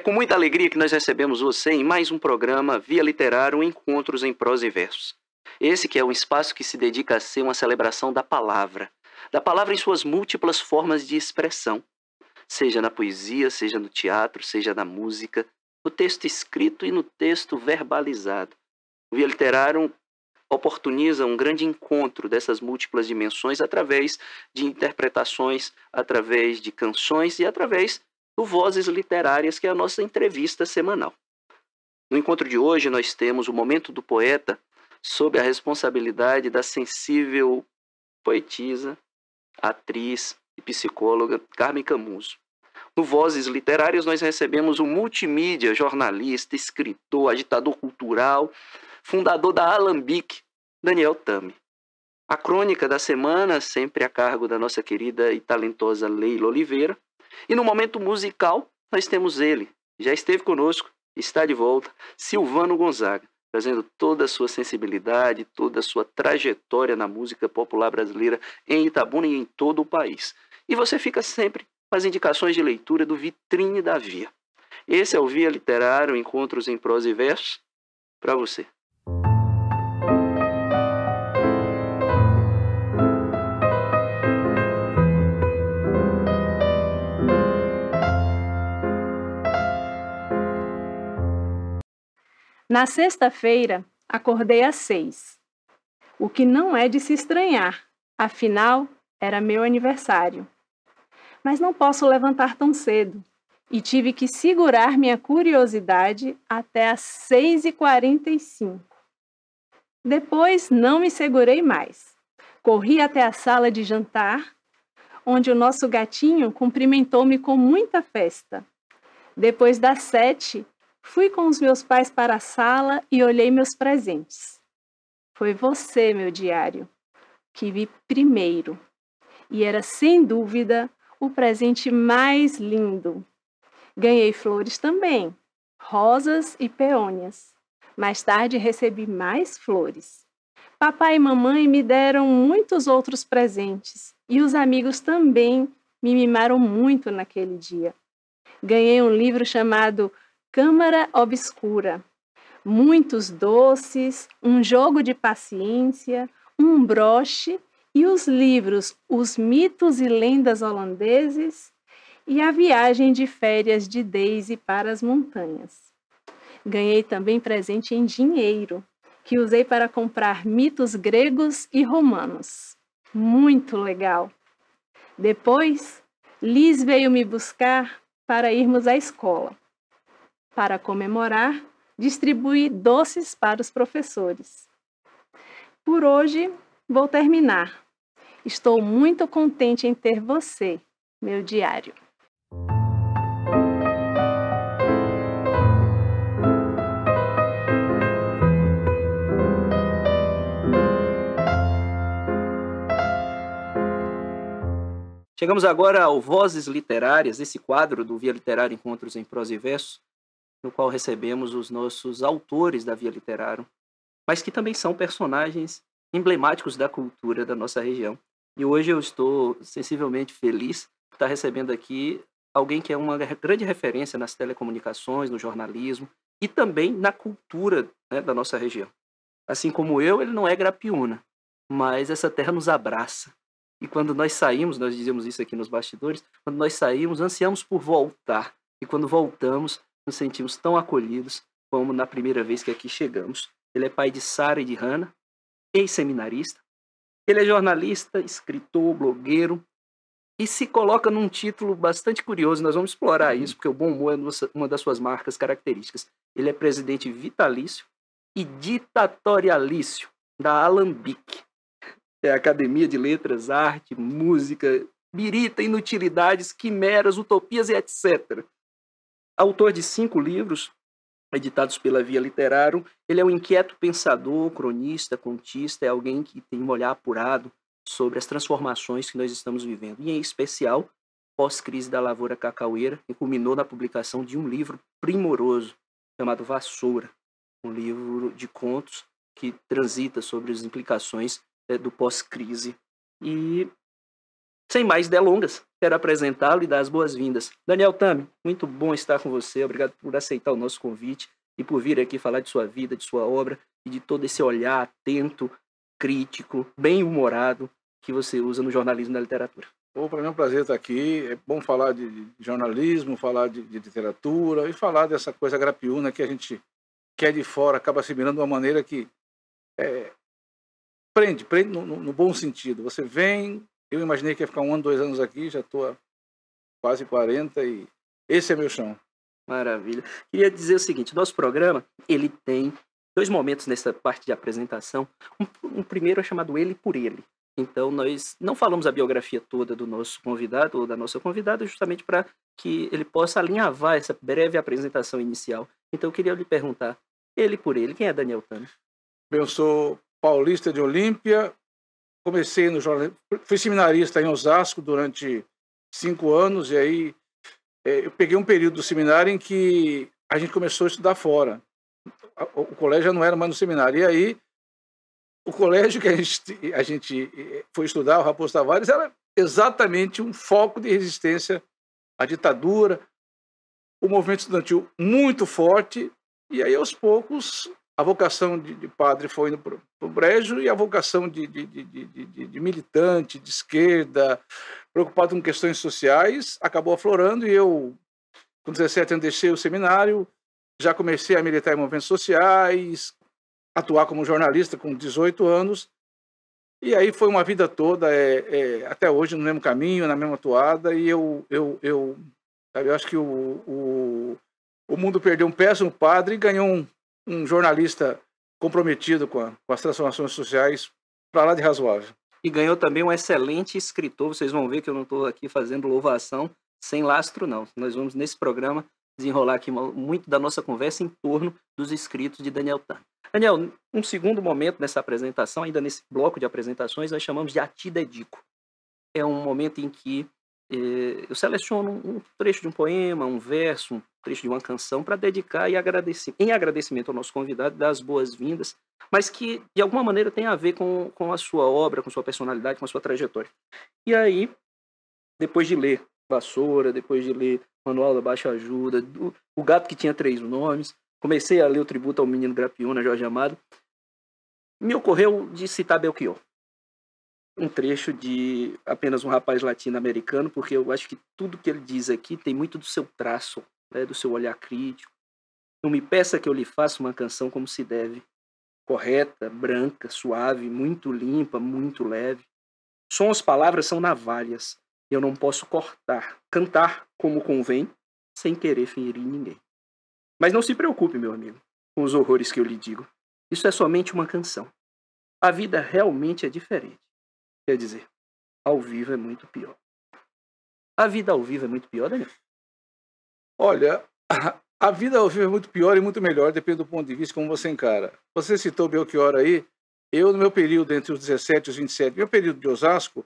com muita alegria que nós recebemos você em mais um programa Via Literário Encontros em Prosa e Versos. Esse que é um espaço que se dedica a ser uma celebração da palavra em suas múltiplas formas de expressão, seja na poesia, seja no teatro, seja na música, no texto escrito e no texto verbalizado. O Via Literário oportuniza um grande encontro dessas múltiplas dimensões através de interpretações, através de canções e através do Vozes Literárias, que é a nossa entrevista semanal. No encontro de hoje, nós temos o Momento do Poeta, sob a responsabilidade da sensível poetisa, atriz e psicóloga Carmen Camuso. No Vozes Literárias, nós recebemos um multimídia, jornalista, escritor, agitador cultural, fundador da Alambique, Daniel Tami. A crônica da semana, sempre a cargo da nossa querida e talentosa Leila Oliveira. E no momento musical, nós temos ele, já esteve conosco, está de volta, Silvano Gonzaga, trazendo toda a sua sensibilidade, toda a sua trajetória na música popular brasileira em Itabuna e em todo o país. E você fica sempre com as indicações de leitura do Vitrine da Via. Esse é o Via Literário, Encontros em Prosa e Versos, para você. Na sexta-feira, acordei às 6, o que não é de se estranhar, afinal, era meu aniversário. Mas não posso levantar tão cedo e tive que segurar minha curiosidade até às 6h45. Depois não me segurei mais. Corri até a sala de jantar, onde o nosso gatinho cumprimentou-me com muita festa. Depois das 7, fui com os meus pais para a sala e olhei meus presentes. Foi você, meu diário, que vi primeiro. E era, sem dúvida, o presente mais lindo. Ganhei flores também, rosas e peônias. Mais tarde recebi mais flores. Papai e mamãe me deram muitos outros presentes e os amigos também me mimaram muito naquele dia. Ganhei um livro chamado Câmara Obscura, muitos doces, um jogo de paciência, um broche e os livros Os Mitos e Lendas Holandeses e A Viagem de Férias de Daisy para as Montanhas. Ganhei também presente em dinheiro, que usei para comprar mitos gregos e romanos. Muito legal! Depois, Liz veio me buscar para irmos à escola. Para comemorar, distribuí doces para os professores. Por hoje, vou terminar. Estou muito contente em ter você, meu diário. Chegamos agora ao Vozes Literárias, esse quadro do Via Literário Encontros em Prosa e Verso, no qual recebemos os nossos autores da Via Literário, mas que também são personagens emblemáticos da cultura da nossa região. E hoje eu estou sensivelmente feliz por estar recebendo aqui alguém que é uma grande referência nas telecomunicações, no jornalismo e também na cultura, né, da nossa região. Assim como eu, ele não é Grapiúna, mas essa terra nos abraça. E quando nós saímos, nós dizemos isso aqui nos bastidores, quando nós saímos, ansiamos por voltar. E quando voltamos, nos sentimos tão acolhidos como na primeira vez que aqui chegamos. Ele é pai de Sara e de Hannah, ex-seminarista. Ele é jornalista, escritor, blogueiro e se coloca num título bastante curioso. Nós vamos explorar isso, porque o bom humor é uma das suas marcas características. Ele é presidente vitalício e ditatorialício da Alambique. É a Academia de Letras, Arte, Música, Birita, Inutilidades, Quimeras, Utopias e etc. Autor de 5 livros, editados pela Via Literário, ele é um inquieto pensador, cronista, contista, é alguém que tem um olhar apurado sobre as transformações que nós estamos vivendo, e em especial, pós-crise da lavoura cacaueira, que culminou na publicação de um livro primoroso, chamado Vassoura, um livro de contos que transita sobre as implicações do pós-crise. E Sem mais delongas, quero apresentá-lo e dar as boas-vindas. Daniel Tami, muito bom estar com você. Obrigado por aceitar o nosso convite e por vir aqui falar de sua vida, de sua obra e de todo esse olhar atento, crítico, bem-humorado que você usa no jornalismo da literatura. Para mim é um prazer estar aqui. É bom falar de jornalismo, falar de literatura e falar dessa coisa grapiúna que a gente que é de fora acaba assimilando de uma maneira que prende no bom sentido. Você vem, eu imaginei que ia ficar 1 ano, 2 anos aqui, já estou há quase 40 e esse é meu chão. Maravilha. Queria dizer o seguinte, nosso programa, ele tem 2 momentos nessa parte de apresentação. Um primeiro é chamado Ele por Ele. Então, nós não falamos a biografia toda do nosso convidado ou da nossa convidada, justamente para que ele possa alinhavar essa breve apresentação inicial. Então, eu queria lhe perguntar, ele por ele, quem é Daniel Tami? Bem, eu sou paulista de Olímpia, comecei no jornalismo, fui seminarista em Osasco durante 5 anos, e aí eu peguei um período do seminário em que a gente começou a estudar fora. O colégio já não era mais no seminário, e aí o colégio que a gente foi estudar, o Raposo Tavares, era exatamente um foco de resistência à ditadura, o movimento estudantil muito forte, e aí aos poucos a vocação de padre foi indo para o brejo e a vocação de militante, de esquerda, preocupado com questões sociais, acabou aflorando, e eu, com 17 anos, deixei o seminário, já comecei a militar em movimentos sociais, atuar como jornalista com 18 anos, e aí foi uma vida toda, até hoje no mesmo caminho, na mesma toada, e eu acho que o mundo perdeu um péssimo padre e ganhou um jornalista comprometido com as transformações sociais para lá de razoável. E ganhou também um excelente escritor. Vocês vão ver que eu não estou aqui fazendo louvação sem lastro, não. Nós vamos, nesse programa, desenrolar aqui muito da nossa conversa em torno dos escritos de Daniel Tami. Daniel, um segundo momento nessa apresentação, ainda nesse bloco de apresentações, nós chamamos de A Ti Dedico. É um momento em que eu seleciono um trecho de um poema, um verso, um trecho de uma canção para dedicar e agradecer, em agradecimento ao nosso convidado, dar as boas-vindas, mas que de alguma maneira tem a ver com a sua obra, com sua personalidade, com a sua trajetória. E aí, depois de ler Vassoura, depois de ler Manual da Baixa Ajuda, O Gato que Tinha 3 Nomes, comecei a ler o tributo ao menino Grapiúna, Jorge Amado, me ocorreu de citar Belchior. Um trecho de Apenas um Rapaz Latino-Americano, porque eu acho que tudo que ele diz aqui tem muito do seu traço, né, do seu olhar crítico. Não me peça que eu lhe faça uma canção como se deve, correta, branca, suave, muito limpa, muito leve. Sons, palavras são navalhas, e eu não posso cantar como convém, sem querer ferir ninguém. Mas não se preocupe, meu amigo, com os horrores que eu lhe digo. Isso é somente uma canção. A vida realmente é diferente. Quer dizer, ao vivo é muito pior. A vida ao vivo é muito pior, Daniel? Olha, a vida ao vivo é muito pior e muito melhor, depende do ponto de vista como você encara. Você citou Belchior aí. Eu, no meu período entre os 17 e os 27, meu período de Osasco,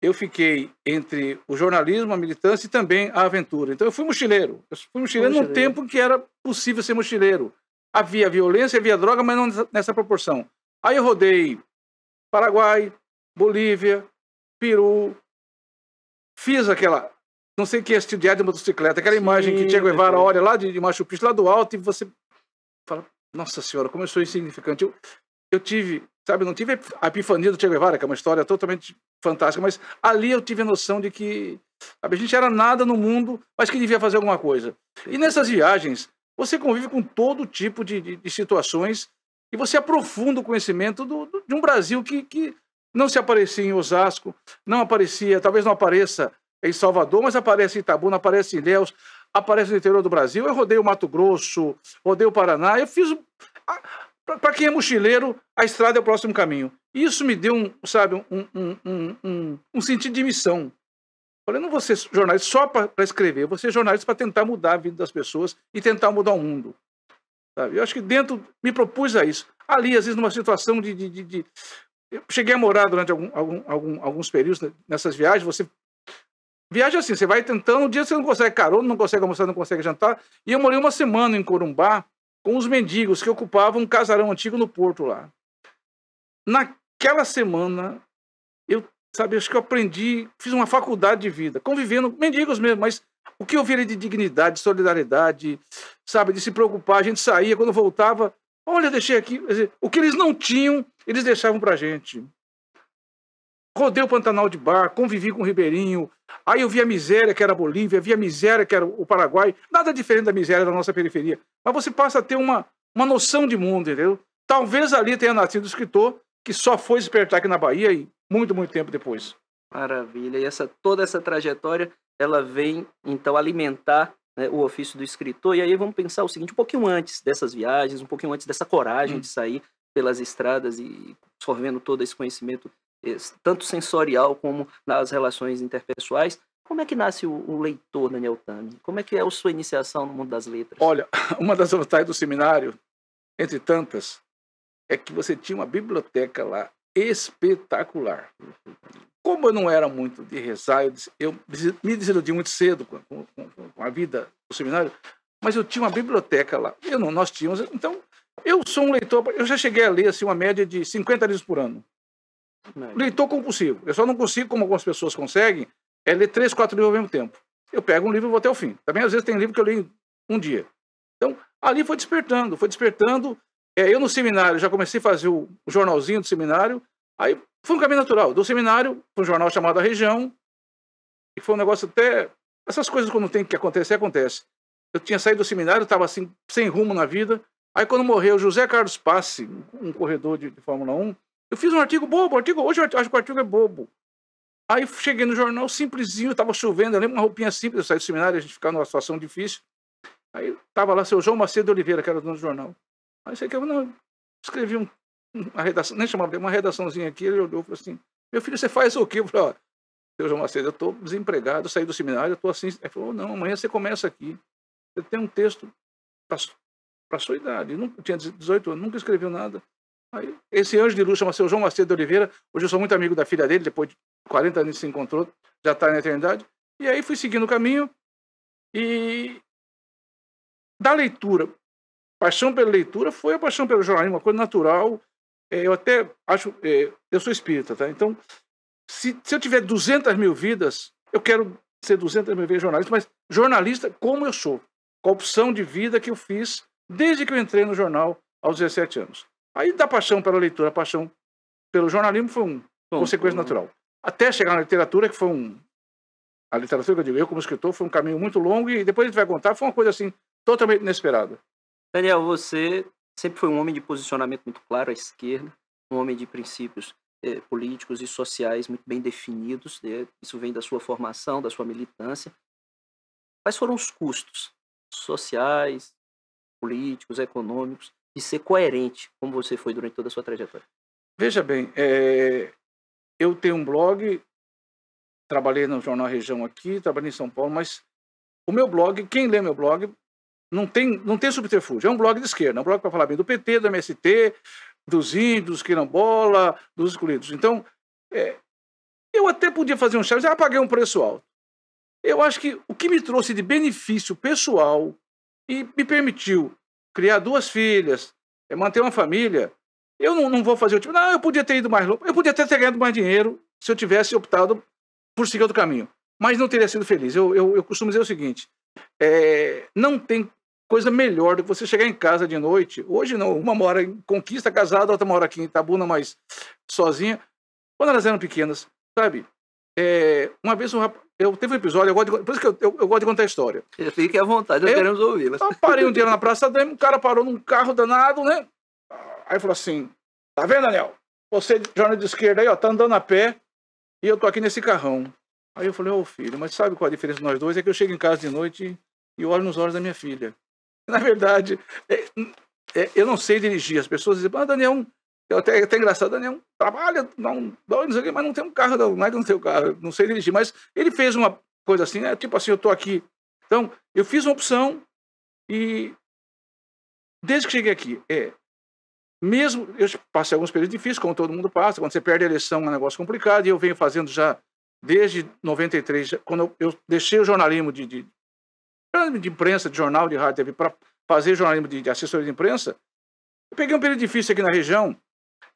eu fiquei entre o jornalismo, a militância e também a aventura. Então eu fui mochileiro. Eu fui mochileiro num tempo que era possível ser mochileiro. Havia violência, havia droga, mas não nessa proporção. Aí eu rodei Paraguai, Bolívia, Peru, fiz aquela, não sei quem assistiu Diário de Motocicleta, aquela imagem que Che Guevara olha lá de Machu Picchu, lá do alto, e você fala, nossa senhora, como eu sou insignificante. Eu tive, sabe, não tive a epifania do Che Guevara, que é uma história totalmente fantástica, mas ali eu tive a noção de que, sabe, a gente era nada no mundo, mas que devia fazer alguma coisa. E nessas viagens, você convive com todo tipo de situações e você aprofunda o conhecimento de um Brasil que não se aparecia em Osasco, não aparecia, talvez não apareça em Salvador, mas aparece em Itabuna, aparece em Ilhéus, aparece no interior do Brasil. Eu rodei o Mato Grosso, rodei o Paraná, eu fiz... Para quem é mochileiro, a estrada é o próximo caminho. Isso me deu um sentido de missão. Falei, não vou ser jornalista só para escrever, eu vou ser jornalista para tentar mudar a vida das pessoas e tentar mudar o mundo. Sabe? Eu acho que dentro me propus a isso. Ali, às vezes, numa situação eu cheguei a morar durante alguns períodos nessas viagens. Você viaja assim, você vai tentando, um dia você não consegue carona, não consegue almoçar, não consegue jantar. E eu morei 1 semana em Corumbá com os mendigos que ocupavam um casarão antigo no porto lá. Naquela semana, eu sabe, acho que eu aprendi, fiz uma faculdade de vida, convivendo, mendigos mesmo, mas o que eu vi ali de dignidade, de solidariedade, sabe, de se preocupar, a gente saía, quando voltava, olha, eu deixei aqui, quer dizer, o que eles não tinham, eles deixavam pra gente. Rodei o Pantanal de barco, convivi com o Ribeirinho, aí eu vi a miséria que era a Bolívia, vi a miséria que era o Paraguai, nada diferente da miséria da nossa periferia, mas você passa a ter uma noção de mundo, entendeu? Talvez ali tenha nascido o escritor que só foi despertar aqui na Bahia e muito, muito tempo depois. Maravilha. E toda essa trajetória, ela vem, então, alimentar, né, o ofício do escritor. E aí vamos pensar o seguinte, um pouquinho antes dessas viagens, um pouquinho antes dessa coragem de sair pelas estradas e absorvendo todo esse conhecimento, tanto sensorial como nas relações interpessoais. Como é que nasce o leitor, Daniel Tami? Como é que é a sua iniciação no mundo das letras? Olha, uma das vantagens do seminário, entre tantas, é que você tinha uma biblioteca lá espetacular. Como eu não era muito de rezar, eu me desiludi muito cedo com a vida do seminário, mas eu tinha uma biblioteca lá. Nós tínhamos. Então, eu sou um leitor, eu já cheguei a ler assim, uma média de 50 livros por ano. Leitor compulsivo. Eu só não consigo, como algumas pessoas conseguem, ler 3, 4 livros ao mesmo tempo. Eu pego um livro e vou até o fim. Também, às vezes, tem livro que eu leio em um dia. Então, ali foi despertando. Eu, no seminário, já comecei a fazer o jornalzinho do seminário. Aí, foi um caminho natural. Do seminário, foi um jornal chamado A Região. E foi um negócio até... Essas coisas, quando tem que acontecer, acontece. Eu tinha saído do seminário, estava assim, sem rumo na vida. Aí, quando morreu José Carlos Passe, um corredor de Fórmula 1, eu fiz um artigo bobo. Hoje eu acho que o artigo é bobo. Aí cheguei no jornal, simplesinho, estava chovendo, eu lembro, uma roupinha simples, eu saí do seminário, a gente ficava numa situação difícil. Aí estava lá seu João Macedo de Oliveira, que era o dono do jornal. Aí sei que eu escrevi uma redação, nem chamava, uma redaçãozinha aqui, ele olhou e falou assim, meu filho, você faz o quê? Eu falei, ó, seu João Macedo, eu estou desempregado, saí do seminário, eu estou assim. Ele falou, não, amanhã você começa aqui. Você tem um texto para a sua idade. Eu tinha 18 anos, nunca escreveu nada. Aí, esse anjo de luz chama seu João Macedo de Oliveira. Hoje eu sou muito amigo da filha dele, depois de 40 anos se encontrou, já está na eternidade. E aí fui seguindo o caminho e da leitura, paixão pela leitura foi a paixão pelo jornalismo, uma coisa natural. Eu até acho, eu sou espírita, tá? Então, se eu tiver 200 mil vidas, eu quero ser 200 mil vezes jornalista, mas jornalista como eu sou, com a opção de vida que eu fiz desde que eu entrei no jornal aos 17 anos. Aí da paixão pela leitura, a paixão pelo jornalismo foi uma consequência natural. Até chegar na literatura, que foi a literatura que eu digo, eu como escritor, foi um caminho muito longo e depois a gente vai contar, foi uma coisa assim, totalmente inesperada. Daniel, você sempre foi um homem de posicionamento muito claro à esquerda, um homem de princípios políticos e sociais muito bem definidos, né? Isso vem da sua formação, da sua militância. Quais foram os custos sociais, políticos, econômicos, de ser coerente, como você foi durante toda a sua trajetória? Veja bem, eu tenho um blog, trabalhei no Jornal Região aqui, trabalhei em São Paulo, mas o meu blog, quem lê meu blog, não tem subterfúgio. É um blog de esquerda, é um blog para falar bem do PT, do MST, dos índios, quilombola, dos excluídos. Então, eu até podia fazer um chave, mas paguei um preço alto. Eu acho que o que me trouxe de benefício pessoal e me permitiu criar 2 filhas, manter uma família, eu não vou fazer o tipo, não, eu podia ter ido mais longe, eu podia até ter ganhado mais dinheiro se eu tivesse optado por seguir outro caminho, mas não teria sido feliz. Eu costumo dizer o seguinte, não tem coisa melhor do que você chegar em casa de noite, hoje não, uma mora em Conquista casada, outra mora aqui em Itabuna, mas sozinha, quando elas eram pequenas, sabe? Uma vez eu teve um episódio, por isso que eu gosto de contar a história. Fique à vontade, nós queremos ouvi-la. Eu parei um dia na Praça da M, um cara parou num carro danado, né? Aí falou assim, tá vendo, Daniel? Você, jornalista de esquerda aí, ó, tá andando a pé e eu tô aqui nesse carrão. Aí eu falei, ô filho, mas sabe qual a diferença de nós dois? É que eu chego em casa de noite e olho nos olhos da minha filha. Na verdade, eu não sei dirigir. As pessoas dizem, Daniel, até engraçado, Daniel trabalha, não sei o quê, mas não tem um carro, não é que não tem um carro, não sei dirigir. Mas ele fez uma coisa assim, tipo assim, eu tô aqui. Então, eu fiz uma opção e desde que cheguei aqui, mesmo, eu passei alguns períodos difíceis, como todo mundo passa, quando você perde a eleição é um negócio complicado, e eu venho fazendo já desde 93, quando eu deixei o jornalismo de imprensa, de jornal, de rádio, TV, para fazer jornalismo de assessoria de imprensa, eu peguei um período difícil aqui na região.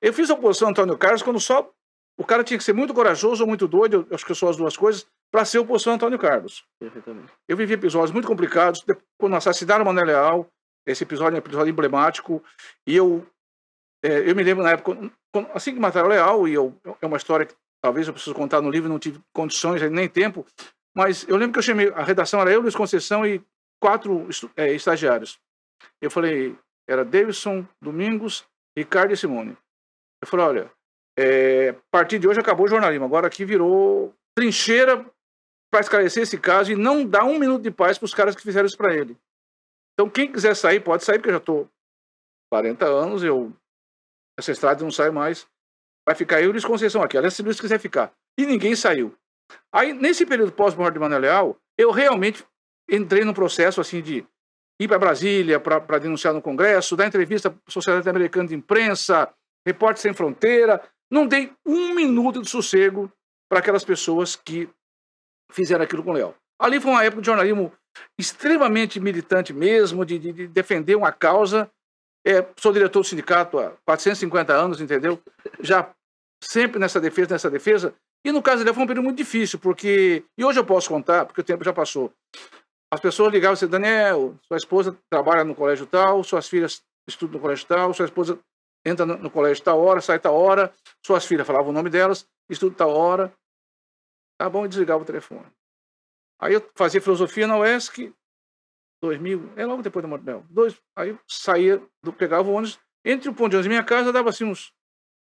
Eu fiz a oposição ao Antônio Carlos quando só o cara tinha que ser muito corajoso ou muito doido, eu acho que são as duas coisas, para ser o professor Antônio Carlos. Perfeitamente. Eu vivi episódios muito complicados, quando assassinaram o Manuel Leal, esse episódio é um episódio emblemático, e eu me lembro na época, assim que mataram o Leal, é uma história que talvez eu preciso contar no livro, não tive condições nem tempo, mas eu lembro que eu chamei, a redação era eu, Luiz Conceição e 4 estagiários. Eu falei, era Davidson, Domingos, Ricardo e Simone. Eu falei, olha, a partir de hoje acabou o jornalismo, agora aqui virou trincheira para esclarecer esse caso e não dar 1 minuto de paz para os caras que fizeram isso para ele. Então quem quiser sair, pode sair, porque eu já estou 40 anos, essa estrada não sai mais. Vai ficar eu e Luiz Conceição aqui, aliás, se Luiz quiser ficar. E ninguém saiu. Aí, nesse período pós-morte de Manuel Leal, eu realmente entrei num processo assim de ir para Brasília para denunciar no Congresso, dar entrevista à Sociedade Americana de Imprensa, Repórter Sem Fronteira. Não dei 1 minuto de sossego para aquelas pessoas que fizeram aquilo com o Leal. Ali foi uma época de jornalismo extremamente militante mesmo, de defender uma causa. Sou diretor do sindicato há 450 anos, entendeu? Já sempre nessa defesa. E no caso dele foi um período muito difícil, porque... E hoje eu posso contar, porque o tempo já passou. As pessoas ligavam e diziam, Daniel, sua esposa trabalha no colégio tal, suas filhas estudam no colégio tal, sua esposa entra no colégio tal hora, sai tal hora, suas filhas falavam o nome delas, estudam tal hora. Tá bom, e desligava o telefone. Aí eu fazia filosofia na UESC, 2000, logo depois da morte dela. Aí eu saía, pegava o ônibus, entre o ponto de ônibus e minha casa, dava assim uns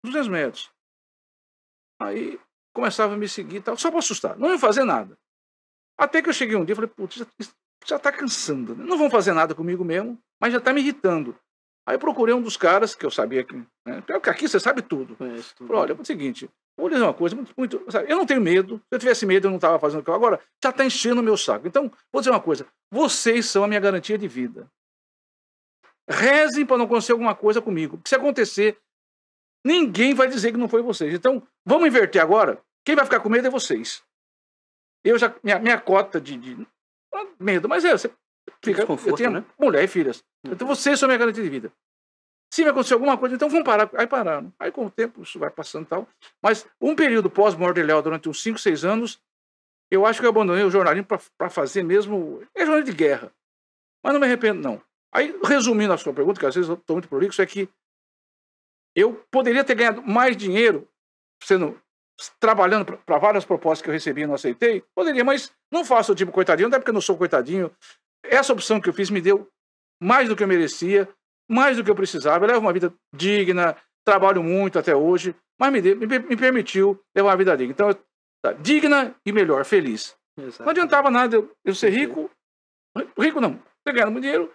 200 metros. Aí começava a me seguir e tal, só para assustar, não ia fazer nada. Até que eu cheguei um dia e falei, putz, já tá cansando, né? Não vão fazer nada comigo mesmo, mas já tá me irritando. Aí eu procurei um dos caras, que eu sabia que... Né, porque aqui você sabe tudo. Falei, olha, é o seguinte, vou dizer uma coisa, sabe, eu não tenho medo, se eu tivesse medo eu não estava fazendo aquilo, agora já está enchendo o meu saco. Então, vou dizer uma coisa, vocês são a minha garantia de vida. Rezem para não acontecer alguma coisa comigo, porque se acontecer, ninguém vai dizer que não foi vocês. Então, vamos inverter agora, quem vai ficar com medo é vocês. Eu já, minha cota de medo, mas você fica, eu tinha mulher e filhas, então vocês são a minha garantia de vida. Se vai acontecer alguma coisa, então vamos parar. Aí pararam. Aí com o tempo isso vai passando e tal. Mas um período pós-morte de Leal, durante uns 5, 6 anos, eu acho que eu abandonei o jornalismo para fazer mesmo... jornalismo de guerra. Mas não me arrependo, não. Aí, resumindo a sua pergunta, que às vezes eu estou muito prolixo, é que eu poderia ter ganhado mais dinheiro trabalhando para várias propostas que eu recebi e não aceitei. Poderia, mas não faço o tipo coitadinho, não é porque eu não sou coitadinho. Essa opção que eu fiz me deu mais do que eu merecia, mais do que eu precisava. Eu levo uma vida digna, trabalho muito até hoje, mas me permitiu levar uma vida digna. Então, digna e melhor, feliz. Exato. Não adiantava nada eu ser rico não, ganhando muito dinheiro,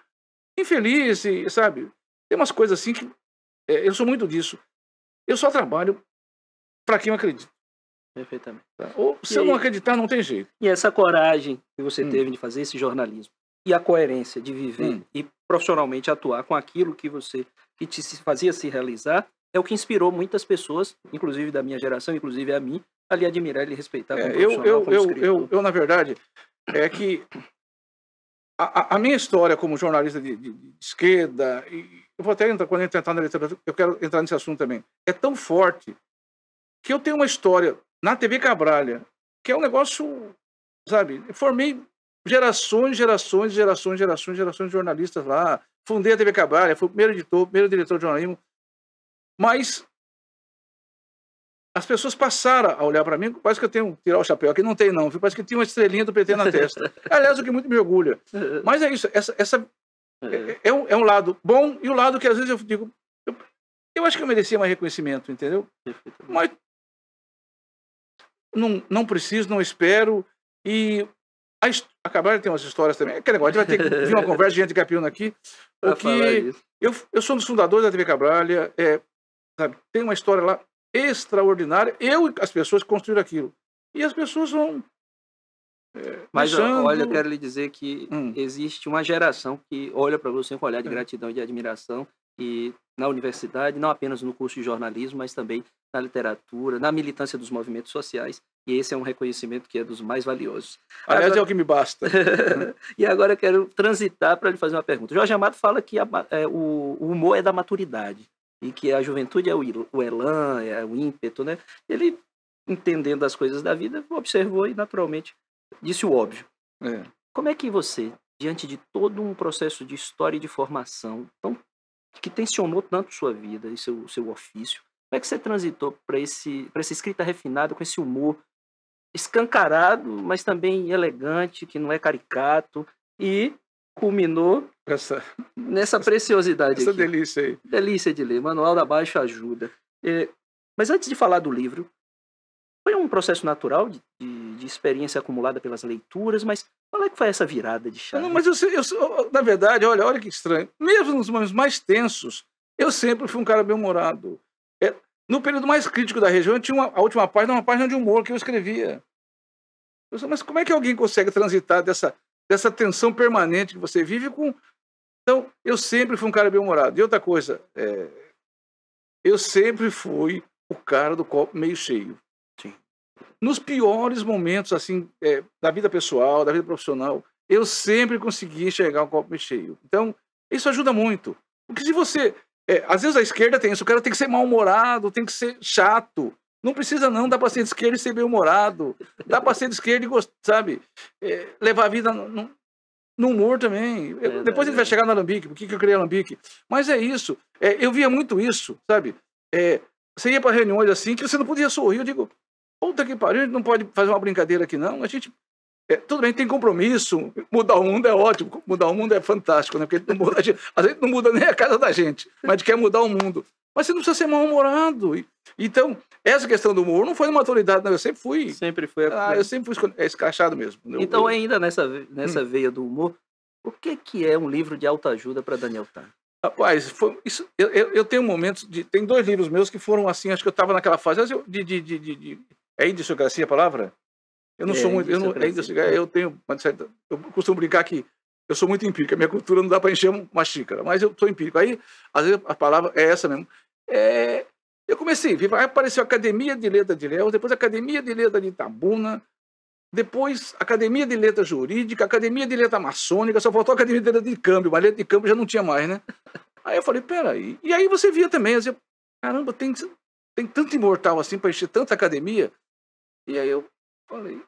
infeliz, sabe? Tem umas coisas assim que eu sou muito disso. Eu só trabalho para quem eu acredito. Perfeitamente. Tá? Ou se eu não acreditar, não tem jeito. E essa coragem que você teve de fazer esse jornalismo e a coerência de viver e profissionalmente atuar com aquilo que te fazia se realizar é o que inspirou muitas pessoas, inclusive da minha geração, inclusive a mim, a lhe admirar e lhe respeitar como profissional, como escritor. Eu, na verdade, é que a minha história como jornalista de esquerda, e eu vou até entrar, quando eu entrar na literatura, eu quero entrar nesse assunto também, é tão forte que eu tenho uma história na TV Cabralha, que é um negócio, sabe, eu formei gerações de jornalistas lá, fundei a TV Cabralha, fui o primeiro editor, primeiro diretor de jornalismo, mas as pessoas passaram a olhar para mim, parece que eu tenho que tirar o chapéu, aqui não tem não, parece que tinha uma estrelinha do PT na testa. Aliás, o que muito me orgulha. Mas é isso, é um lado bom e o lado que às vezes eu digo, eu acho que eu merecia mais reconhecimento, entendeu? Mas não preciso, não espero, e a Cabralha tem umas histórias também, aquele negócio, a gente vai ter que vir uma conversa de gente capiúna aqui, porque eu sou um dos fundadores da TV Cabralha, sabe, tem uma história lá extraordinária, eu e as pessoas que construíram aquilo, e as pessoas vão mas olha, eu quero lhe dizer que existe uma geração que olha para você com um olhar de gratidão e de admiração, e na universidade, não apenas no curso de jornalismo, mas também na literatura, na militância dos movimentos sociais, e esse é um reconhecimento que é dos mais valiosos. Aliás, é o que me basta. E agora eu quero transitar para lhe fazer uma pergunta. Jorge Amado fala que o humor é da maturidade. e que a juventude é o elan, é o ímpeto, né? Ele, entendendo as coisas da vida, observou e naturalmente disse o óbvio. Como é que você, diante de todo um processo de história e de formação que tensionou tanto sua vida e seu ofício, como é que você transitou para essa escrita refinada, com esse humor escancarado, mas também elegante, que não é caricato, e culminou nessa preciosidade essa aqui. delícia aí. Delícia de ler, Manual da Baixa Ajuda. Mas antes de falar do livro, foi um processo natural de experiência acumulada pelas leituras, mas qual é que foi essa virada de chave? Não, mas na verdade, olha que estranho. Mesmo nos momentos mais tensos, eu sempre fui um cara bem-humorado. No período mais crítico da região, eu tinha a última página, uma página de humor que eu escrevia. Mas como é que alguém consegue transitar dessa tensão permanente que você vive com... Então, eu sempre fui um cara bem-humorado. E outra coisa, eu sempre fui o cara do copo meio cheio. Sim. Nos piores momentos, assim, da vida pessoal, da vida profissional, eu sempre consegui enxergar o copo meio cheio. Então, isso ajuda muito. Porque se você... às vezes a esquerda tem isso, o cara tem que ser mal-humorado, tem que ser chato. Não precisa não, dá para ser de esquerda e ser bem-humorado. Dá para ser de esquerda e, sabe, levar a vida no humor também. Depois a gente vai chegar no Alambique, por que eu criei Alambique. Mas é isso. Eu via muito isso, sabe? Você ia para reuniões assim que você não podia sorrir. Eu digo, puta que pariu, a gente não pode fazer uma brincadeira aqui não. A gente... tudo bem, tem compromisso. Mudar o mundo é ótimo. Mudar o mundo é fantástico, né? Porque a gente não muda nem a casa da gente, mas a gente quer mudar o mundo. Mas você não precisa ser mal-humorado. Então, essa questão do humor não foi uma autoridade, não. Eu sempre fui. Sempre foi. Eu sempre fui escrachado mesmo. Então, ainda nessa veia do humor, o que é um livro de autoajuda para Daniel Tan? Rapaz, eu tenho momentos tem 2 livros meus que foram assim, acho que eu estava naquela fase é idiosincrasia a palavra? Eu não sou muito... Eu costumo brincar que eu sou muito empírico, a minha cultura não dá para encher uma xícara, mas eu sou empírico. Aí, às vezes, a palavra é essa mesmo. Eu comecei, aí apareceu a Academia de Letras de Ilhéus, depois a Academia de Letras de Itabuna, depois a Academia de Letras Jurídica, a Academia de Letras Maçônica, só faltou a Academia de Letras de Câmbio, mas letra de câmbio já não tinha mais, né? Aí eu falei, peraí. E aí você via também, caramba, tem tanto imortal assim para encher tanta academia. E aí eu falei,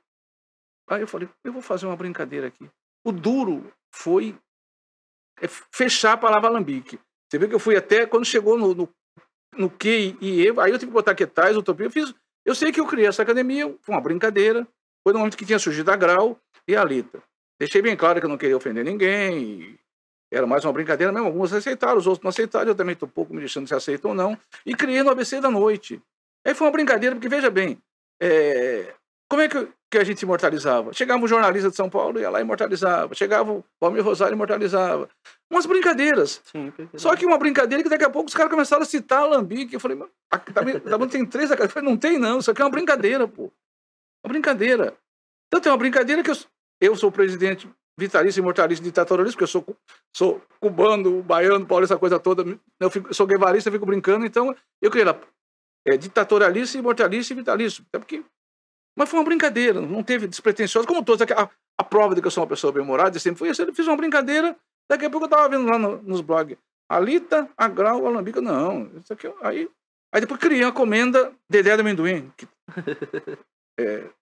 eu vou fazer uma brincadeira aqui. O duro foi fechar a palavra alambique. Você viu que eu fui até, quando chegou no que e eu, aí eu tive que botar que tais, utopia, eu sei que eu criei essa academia, foi uma brincadeira, foi no momento que tinha surgido a Grau e a Lita. Deixei bem claro que eu não queria ofender ninguém, era mais uma brincadeira mesmo, alguns aceitaram, os outros não aceitaram, eu também estou um pouco me deixando se aceitam ou não, e criei no ABC da Noite. Aí foi uma brincadeira, porque veja bem, como é que a gente imortalizava? Chegava um jornalista de São Paulo, ia lá e imortalizava. Chegava o Valmir Rosário e imortalizava. Umas brincadeiras. Sim, só que uma brincadeira que daqui a pouco os caras começaram a citar Alambique. Eu falei, tem 3 academias. Eu falei, não tem não, isso aqui é uma brincadeira, pô. Uma brincadeira. Tanto é uma brincadeira que eu sou presidente vitalício, imortalista, ditatorialista, porque eu sou cubano, baiano, paulista, essa coisa toda. Eu sou guevarista, eu fico brincando. Então, eu criei lá ditatorialista, imortalista e vitalício. Até porque... Mas foi uma brincadeira, não teve despretensioso, como todos. A prova de que eu sou uma pessoa bem-humorada, e sempre fui isso. Eu fiz uma brincadeira, daqui a pouco eu estava vendo lá nos blogs, a Lita, a Grau, a Alambique, não, isso aqui, aí depois criei a comenda Dedé do Amendoim.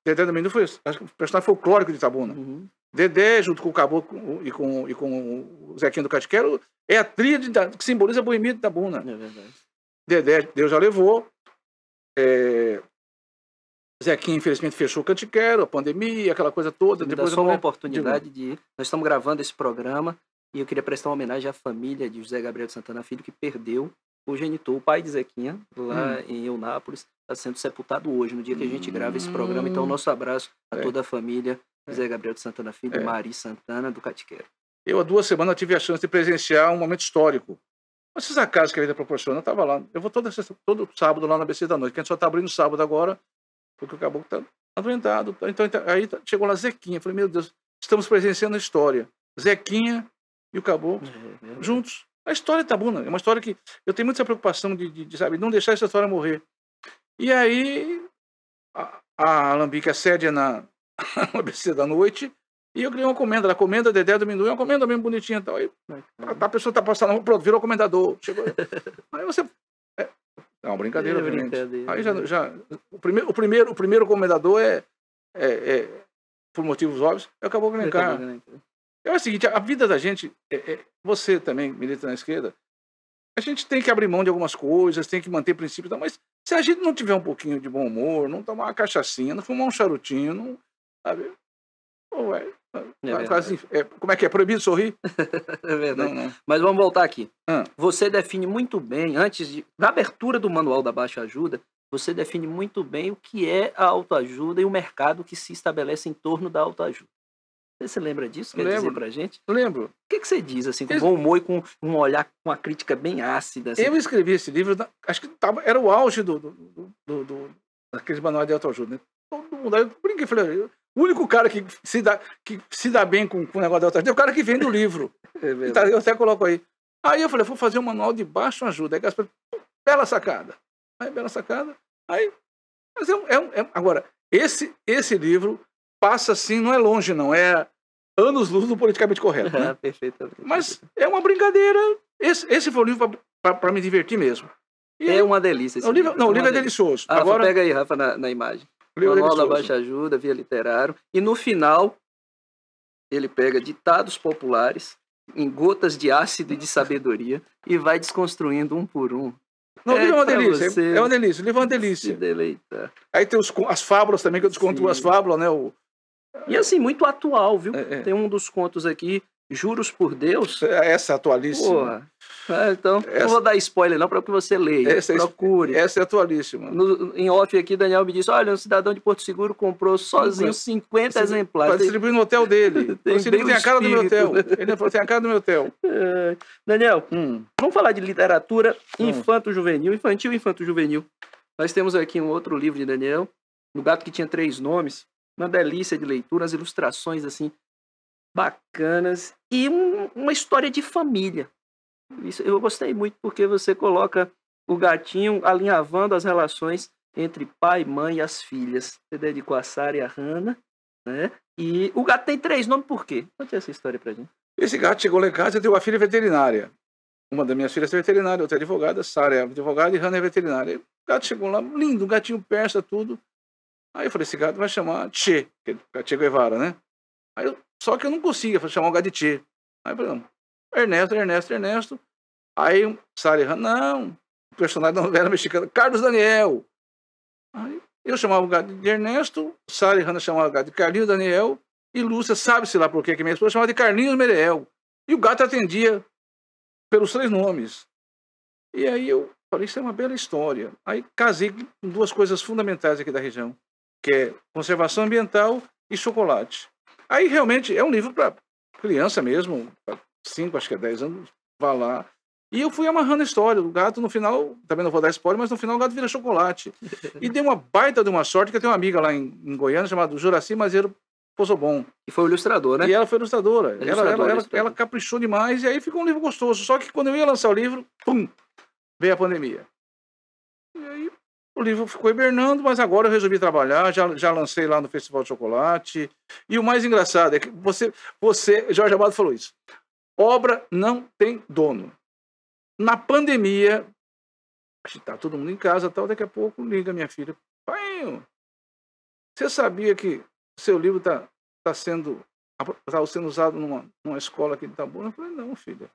Dedé do Amendoim foi acho que o personagem folclórico de Itabuna. Uhum. Dedé, junto com o Caboclo e com o Zequinha do Catiquero, é a tríade que simboliza a boemia de Itabuna. É verdade. Dedé, Deus já levou. Zequinha, infelizmente, fechou o Cantiquero, a pandemia, aquela coisa toda. Depois só uma oportunidade de ir. Nós estamos gravando esse programa e eu queria prestar uma homenagem à família de José Gabriel de Santana Filho, que perdeu o genitor, o pai de Zequinha, lá em Eunápolis. Está sendo sepultado hoje, no dia que a gente grava esse programa. Então, nosso abraço a toda a família José Gabriel de Santana Filho, Mari Santana, do Catiquero. Eu, há 2 semanas, tive a chance de presenciar um momento histórico. Esses acasos que a vida proporciona, eu estava lá. Eu vou todo sábado lá na ABC da Noite, que a gente só está abrindo sábado agora, porque o Caboclo está adoentado. Então, aí chegou lá Zequinha. Falei, meu Deus, estamos presenciando a história. Zequinha e o Caboclo juntos. A história de Itabuna é uma história que eu tenho muita preocupação de sabe, não deixar essa história morrer. E aí, a Alambique, a sede é na ABC da Noite, e eu criei uma comenda. A comenda Dedé do Amendoim é uma comenda bem bonitinha. Então, aí, a pessoa está passando, pronto, virou comendador. Chegou. Aí você É uma brincadeira, obviamente. brincadeira. Aí o primeiro comendador por motivos óbvios, é o Caboclo Alencar. É o seguinte, a vida da gente, você também milita na esquerda, a gente tem que abrir mão de algumas coisas, tem que manter princípios, mas se a gente não tiver um pouquinho de bom humor, não tomar uma cachaçinha, não fumar um charutinho, não, sabe? Pô, como é que é? Proibido sorrir? É verdade. Não. Mas vamos voltar aqui. Você define muito bem, na abertura do manual da Baixa Ajuda, você define muito bem o que é a autoajuda e o mercado que se estabelece em torno da autoajuda. Você se lembra disso? Quer dizer pra gente? Lembro. O que você diz, assim, com bom humor e com um olhar, com uma crítica bem ácida? Assim? Eu escrevi esse livro, acho que era o auge daqueles manuais de autoajuda, né? Todo mundo, eu brinquei, falei, o único cara que se dá bem com o negócio de autoajuda é o cara que vende o livro. Então, eu até coloco aí. Aí eu falei, vou fazer um manual de baixa ajuda. Aí Gaspar, bela sacada. Aí, bela sacada. Aí, mas agora, esse livro passa assim, não é longe, não. É anos-luz do politicamente correto. Né? Perfeitamente. Mas é uma brincadeira. Esse foi o livro para me divertir mesmo. É uma delícia. O livro é delicioso. Agora, pega aí, Rafa, na imagem. Manual da Baixa Ajuda, Via Literário. E no final, ele pega ditados populares em gotas de ácido e de sabedoria e vai desconstruindo um por um. Não, o livro é uma delícia. É uma delícia. O livro é uma delícia. Se deleitar. Aí tem as fábulas também, que eu desconto as fábulas, né? E assim, muito atual, viu? Tem um dos contos aqui, Juros por Deus. Essa é atualíssima. Porra. Então, não vou dar spoiler não para que você leia. Procure. Essa é atualíssima. Em off aqui, Daniel me disse, olha, um cidadão de Porto Seguro comprou sozinho 50 exemplares. Para distribuir no hotel dele. Tem a cara do meu hotel. Ele falou, tem a cara do meu hotel. Daniel, vamos falar de literatura infanto-juvenil. Infantil e infanto-juvenil. Nós temos aqui um outro livro de Daniel, O Gato que Tinha 3 Nomes. Uma delícia de leitura, as ilustrações assim bacanas e uma história de família. Isso eu gostei muito porque você coloca o gatinho alinhavando as relações entre pai, mãe e as filhas. Você dedicou a Sara e a Hannah, né? E o gato tem 3 nomes por quê? Conte essa história pra gente. Esse gato chegou lá em casa e tem uma filha veterinária. Uma das minhas filhas é veterinária, outra é advogada, Sara é advogada e Hannah é veterinária. O gato chegou lá, lindo, um gatinho persa, tudo. Aí eu falei, esse gato vai chamar Che, que é Che Guevara, né? Só que eu não conseguia chamar o gato de Che. Aí eu falei, não, Ernesto. Aí Sara e Hannah, não, o personagem da novela mexicana, Carlos Daniel. Aí eu chamava o gato de Ernesto, Sara e Hannah chamavam o gato de Carlinhos Daniel, e Lúcia, sabe-se lá por que minha esposa chamava de Carlinhos Mereel. E o gato atendia pelos 3 nomes. E aí eu falei, isso é uma bela história. Aí casei com 2 coisas fundamentais aqui da região, que é conservação ambiental e chocolate. Aí realmente é um livro para criança mesmo, 5, acho que é 10 anos, vá lá. E eu fui amarrando a história. O gato, no final, também não vou dar spoiler, mas no final o gato vira chocolate. E deu uma baita de uma sorte, que eu tenho uma amiga lá em Goiânia, chamada Juraci Mazeiro Pozobon. E foi ilustradora, né? E ela foi ilustradora. Ela caprichou demais, e aí ficou um livro gostoso. Só que quando eu ia lançar o livro, pum, veio a pandemia. E aí o livro ficou hibernando, mas agora eu resolvi trabalhar, já lancei lá no Festival de Chocolate. E o mais engraçado é que você Jorge Amado falou isso. Obra não tem dono. Na pandemia, está todo mundo em casa, tal, daqui a pouco liga minha filha. Pai, você sabia que seu livro está sendo usado numa escola aqui de Itabuna? Eu falei, não, filha.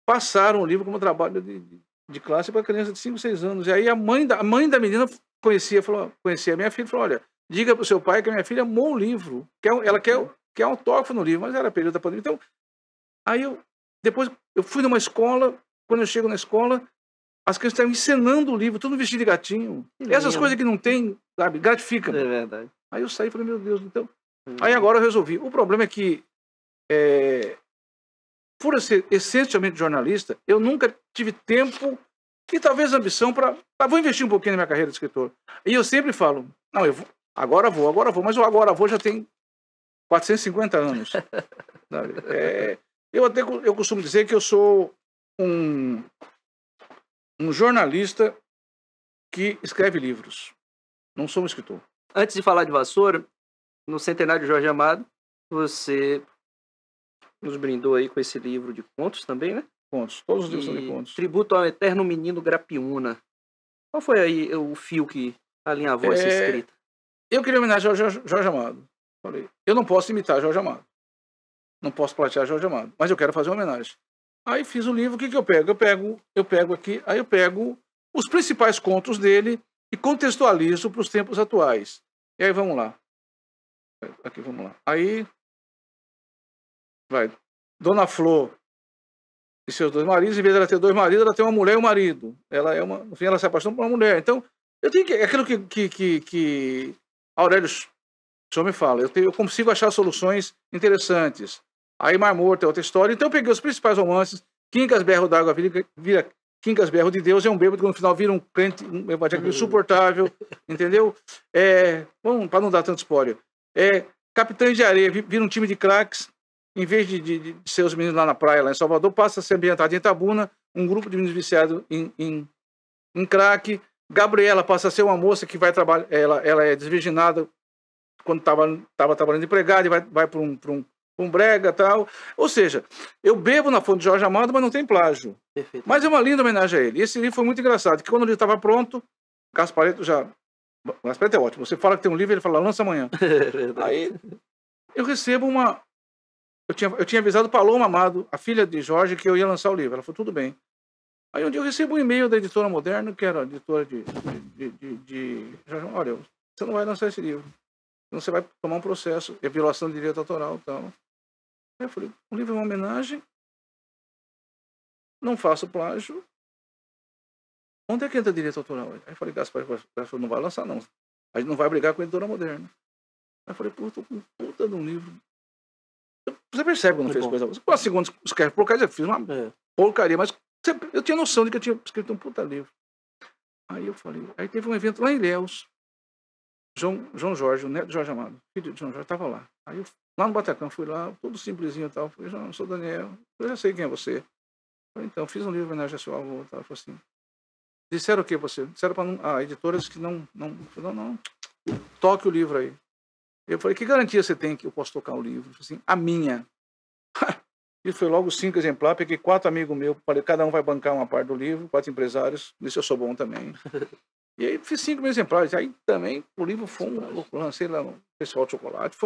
Passaram o livro como trabalho de classe para criança de 5, 6 anos. E aí a mãe da menina conhecia a minha filha e falou, olha, diga para o seu pai que a minha filha amou o livro, ela quer autógrafo no livro, mas era período da pandemia. Então, aí depois eu fui numa escola, quando eu chego na escola, as crianças estão encenando o livro, tudo vestido de gatinho. Essas coisas que não tem, sabe, gratifica. É verdade. Aí eu saí e falei, meu Deus, então... Aí agora eu resolvi. O problema é que, por eu ser essencialmente jornalista, eu nunca tive tempo e talvez ambição para... Vou investir um pouquinho na minha carreira de escritor. E eu sempre falo, não, agora vou, mas o agora vou já tem 450 anos. Sabe? Eu costumo dizer que eu sou um jornalista que escreve livros. Não sou um escritor. Antes de falar de Vassoura, no centenário de Jorge Amado, você nos brindou aí com esse livro de contos também, né? Contos. Todos os livros são de contos. Tributo ao Eterno Menino Grapiúna. Qual foi aí o fio que alinhavou essa escrita? Eu queria homenagear Jorge Amado. Falei, eu não posso imitar Jorge Amado. Não posso plagiar Jorge Amado, mas eu quero fazer uma homenagem. Aí fiz o livro, o que eu pego? Eu pego aqui, aí eu pego os principais contos dele e contextualizo para os tempos atuais. E aí vamos lá. Aqui, vamos lá. Aí vai. Dona Flor e seus 2 maridos, em vez de ela ter 2 maridos, ela tem uma mulher e um marido. Ela é uma, no fim, ela se apaixona por uma mulher. Então, eu tenho que, aquilo que Aurélio Só me fala, eu consigo achar soluções interessantes. Aí Mar Morto é outra história. Então eu peguei os principais romances. Quincas Berro d'Água vira Quincas Berro de Deus. É um bêbado que no final vira um crente, um evangélico insuportável. Entendeu? Bom, para não dar tanto spoiler. Capitães de Areia vira um time de craques. Em vez de ser os meninos lá na praia, lá em Salvador, passa a ser ambientado em Itabuna. Um grupo de meninos viciados em crack. Gabriela passa a ser uma moça que vai trabalhar. Ela é desvirginada quando estava trabalhando empregado e vai para um brega e tal. Ou seja, eu bebo na fonte de Jorge Amado, mas não tem plágio. Perfeito. Mas é uma linda homenagem a ele. E esse livro foi muito engraçado, que quando o livro estava pronto, Gasparetto já... Gasparetto é ótimo. Você fala que tem um livro, ele fala, lança amanhã. Aí eu recebo uma... Eu tinha avisado Paloma Amado, a filha de Jorge, que eu ia lançar o livro. Ela falou, tudo bem. Aí um dia eu recebo um e-mail da editora Moderna, que era a editora de Jorge, olha, você não vai lançar esse livro. Você vai tomar um processo, é violação de direito autoral e tal. Aí eu falei, o livro é uma homenagem, não faço plágio. Onde é que entra direito autoral? Aí eu falei, Gaspar, não vai lançar não. A gente não vai brigar com a editora Moderna. Aí eu falei, pô, tô com puta de um livro. Você percebe quando fez coisa. Com a segunda escreve porcaria, eu fiz uma porcaria, mas eu tinha noção de que eu tinha escrito um puta livro. Aí eu falei, aí teve um evento lá em Ilhéus. João Jorge, o neto de Jorge Amado, filho de João Jorge, estava lá. Aí eu, lá no Bataclan, fui lá, todo simplesinho e tal. Falei, João, eu sou Daniel, eu já sei quem é você. Falei, então, fiz um livro em homenagem ao seu avô. Tal. Falei assim, disseram o que você? Disseram para a editora que não, toque o livro aí. Eu falei, que garantia você tem que eu posso tocar o livro? Falei assim, a minha. E foi logo 5 exemplares, peguei 4 amigos meus, falei, cada um vai bancar uma parte do livro, 4 empresários, nisso eu sou bom também. E aí fiz 5 mil exemplares. Aí também o livro foi lancei lá no Festival de Chocolate.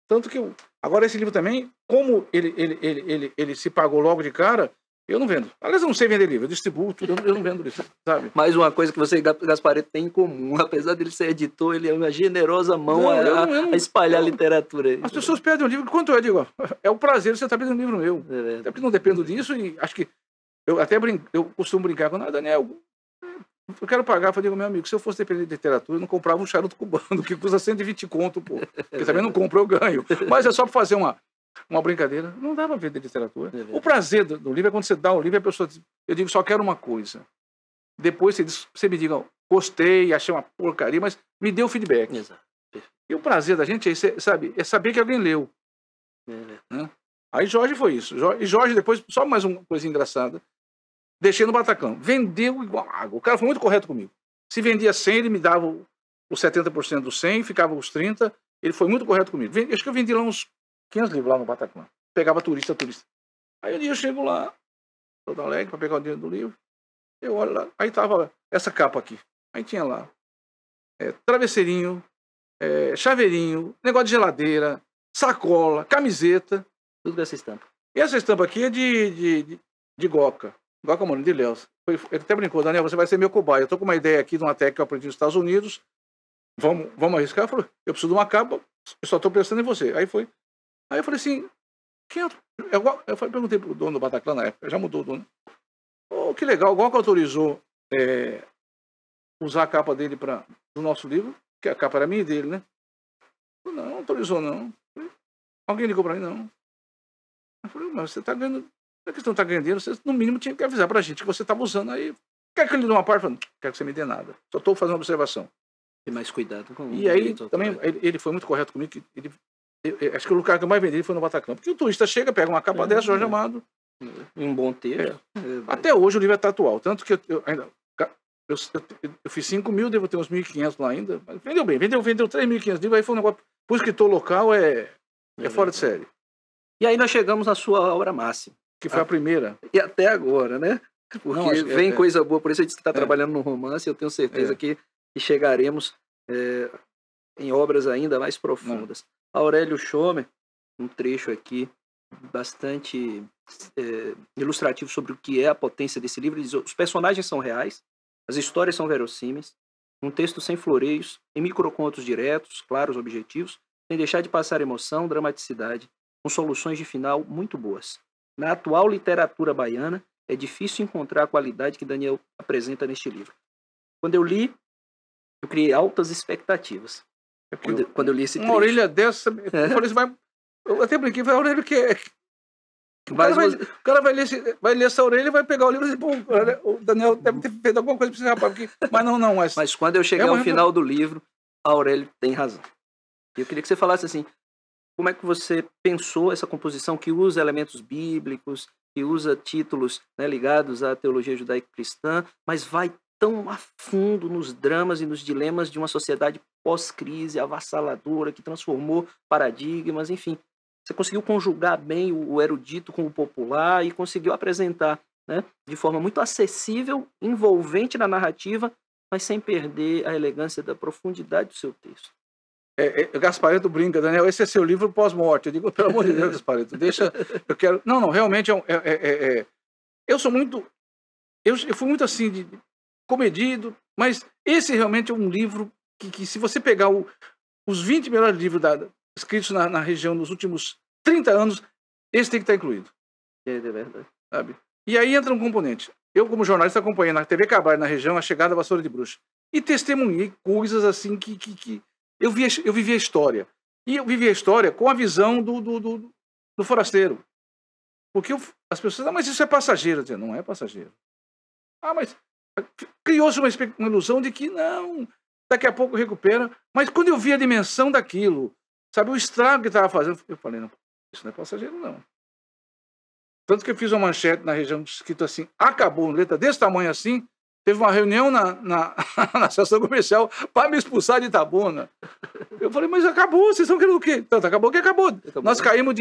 Tanto que agora esse livro também, como ele se pagou logo de cara, eu não vendo. Aliás, eu não sei vender livro, eu distribuo tudo, eu não vendo livro, sabe? Mais uma coisa que você e Gasparetto têm em comum, apesar dele ser editor, ele é uma generosa mão a espalhar a literatura. As pessoas pedem um livro, quanto eu digo? É o prazer de você estar pedindo um livro meu. Até porque não dependo disso e acho que eu costumo brincar com Daniel. Eu quero pagar, eu digo, meu amigo, se eu fosse depender de literatura, eu não comprava um charuto cubano, que custa 120 conto, pô. Porque também não compro, eu ganho. Mas é só para fazer uma brincadeira. Não dá para ver de literatura. O prazer do livro é quando você dá o livro e a pessoa diz, eu digo, só quero uma coisa. Depois você me diga, gostei, achei uma porcaria, mas me dê o feedback. Exato. E o prazer da gente é saber que alguém leu. Né? Aí Jorge foi isso. E Jorge depois, só mais uma coisa engraçada, deixei no Bataclan. Vendeu igual água. O cara foi muito correto comigo. Se vendia 100, ele me dava os 70% dos 100, ficava os 30. Ele foi muito correto comigo. Acho que eu vendi lá uns 500 livros lá no Bataclan. Pegava turista. Aí um dia eu chego lá, todo alegre, para pegar o dinheiro do livro. Eu olho lá, aí tava essa capa aqui. Aí tinha lá travesseirinho, chaveirinho, negócio de geladeira, sacola, camiseta. Tudo dessa estampa. E essa estampa aqui é de Goca. Goca Molino de Léus. Ele até brincou, Daniel, você vai ser meu cobaia. Eu tô com uma ideia aqui de uma técnica que eu aprendi nos Estados Unidos. Vamos arriscar? Eu falei, eu preciso de uma capa, eu só tô pensando em você. Aí eu falei assim, eu perguntei pro dono do Bataclan na época, já mudou o dono. Oh, que legal, o Goca autorizou usar a capa dele do nosso livro, que a capa era minha e dele, né? Não autorizou, não. Alguém ligou para mim, não. Eu falei, mas você está ganhando. A questão está ganhando dinheiro, você no mínimo tinha que avisar para a gente que você estava usando aí. Quer que ele dê uma parte? Eu falei, não quero que você me dê nada. Só estou fazendo uma observação. Tem mais cuidado com e aí, também, ele foi muito correto comigo. Acho que o lugar que eu mais vendi foi no Bataclan. Porque o turista chega, pega uma capa dessa, Jorge Amado. Um bom texto. Até hoje o livro está atual. Tanto que eu fiz 5 mil, devo ter uns 1.500 lá ainda. Mas vendeu bem, vendeu 3.500 livros. Aí foi um negócio. Para o escritor local é fora de série. E aí nós chegamos na sua obra máxima. Que foi a primeira. E até agora, né? Porque Não, vem coisa boa, por isso a gente está trabalhando no romance, eu tenho certeza É. que chegaremos em obras ainda mais profundas. Aurélio Schomer, um trecho aqui bastante ilustrativo sobre o que é a potência desse livro, ele diz: os personagens são reais, as histórias são verossímeis, um texto sem floreios, em microcontos diretos, claros, objetivos, sem deixar de passar emoção, dramaticidade, com soluções de final muito boas. Na atual literatura baiana, é difícil encontrar a qualidade que Daniel apresenta neste livro. Quando eu li, eu criei altas expectativas. Quando eu li esse trecho. Uma orelha dessa, eu falei assim, eu até brinquei, a orelha que é... O cara vai ler essa orelha e vai pegar o livro e dizer, pô, o Daniel deve ter feito alguma coisa para esse rapaz. Porque... Mas não. Mas quando eu chegar ao final do livro, a Aurélio tem razão. E eu queria que você falasse assim, como é que você pensou essa composição que usa elementos bíblicos, que usa títulos, né, ligados à teologia judaico-cristã, mas vai tão a fundo nos dramas e nos dilemas de uma sociedade pós-crise, avassaladora, que transformou paradigmas, enfim. Você conseguiu conjugar bem o erudito com o popular e conseguiu apresentar, né, de forma muito acessível, envolvente na narrativa, mas sem perder a elegância da profundidade do seu texto. Gasparetto brinca, Daniel, esse é seu livro pós-morte. Eu digo, pelo amor de Deus, Gasparetto, deixa, eu quero... Não, realmente eu sou muito... Eu fui muito assim, comedido, mas esse realmente é um livro que se você pegar os 20 melhores livros escritos na região nos últimos 30 anos, esse tem que estar incluído. É verdade. Sabe? E aí entra um componente. Eu, como jornalista, acompanhei na TV Cabaré, na região, a chegada da vassoura de bruxa. E testemunhei coisas assim que eu vivi a história. E eu vivi a história com a visão do forasteiro. Porque as pessoas, mas isso é passageiro. Eu dizia, não é passageiro. Mas criou-se uma ilusão de que não, daqui a pouco recupera. Mas quando eu vi a dimensão daquilo, sabe, o estrago que estava fazendo, eu falei, não, isso não é passageiro, não. Tanto que eu fiz uma manchete na região escrito assim, acabou, letra desse tamanho assim, teve uma reunião na associação comercial para me expulsar de Itabuna. Eu falei, mas acabou, vocês estão querendo o quê? Tanto acabou que acabou. Nós caímos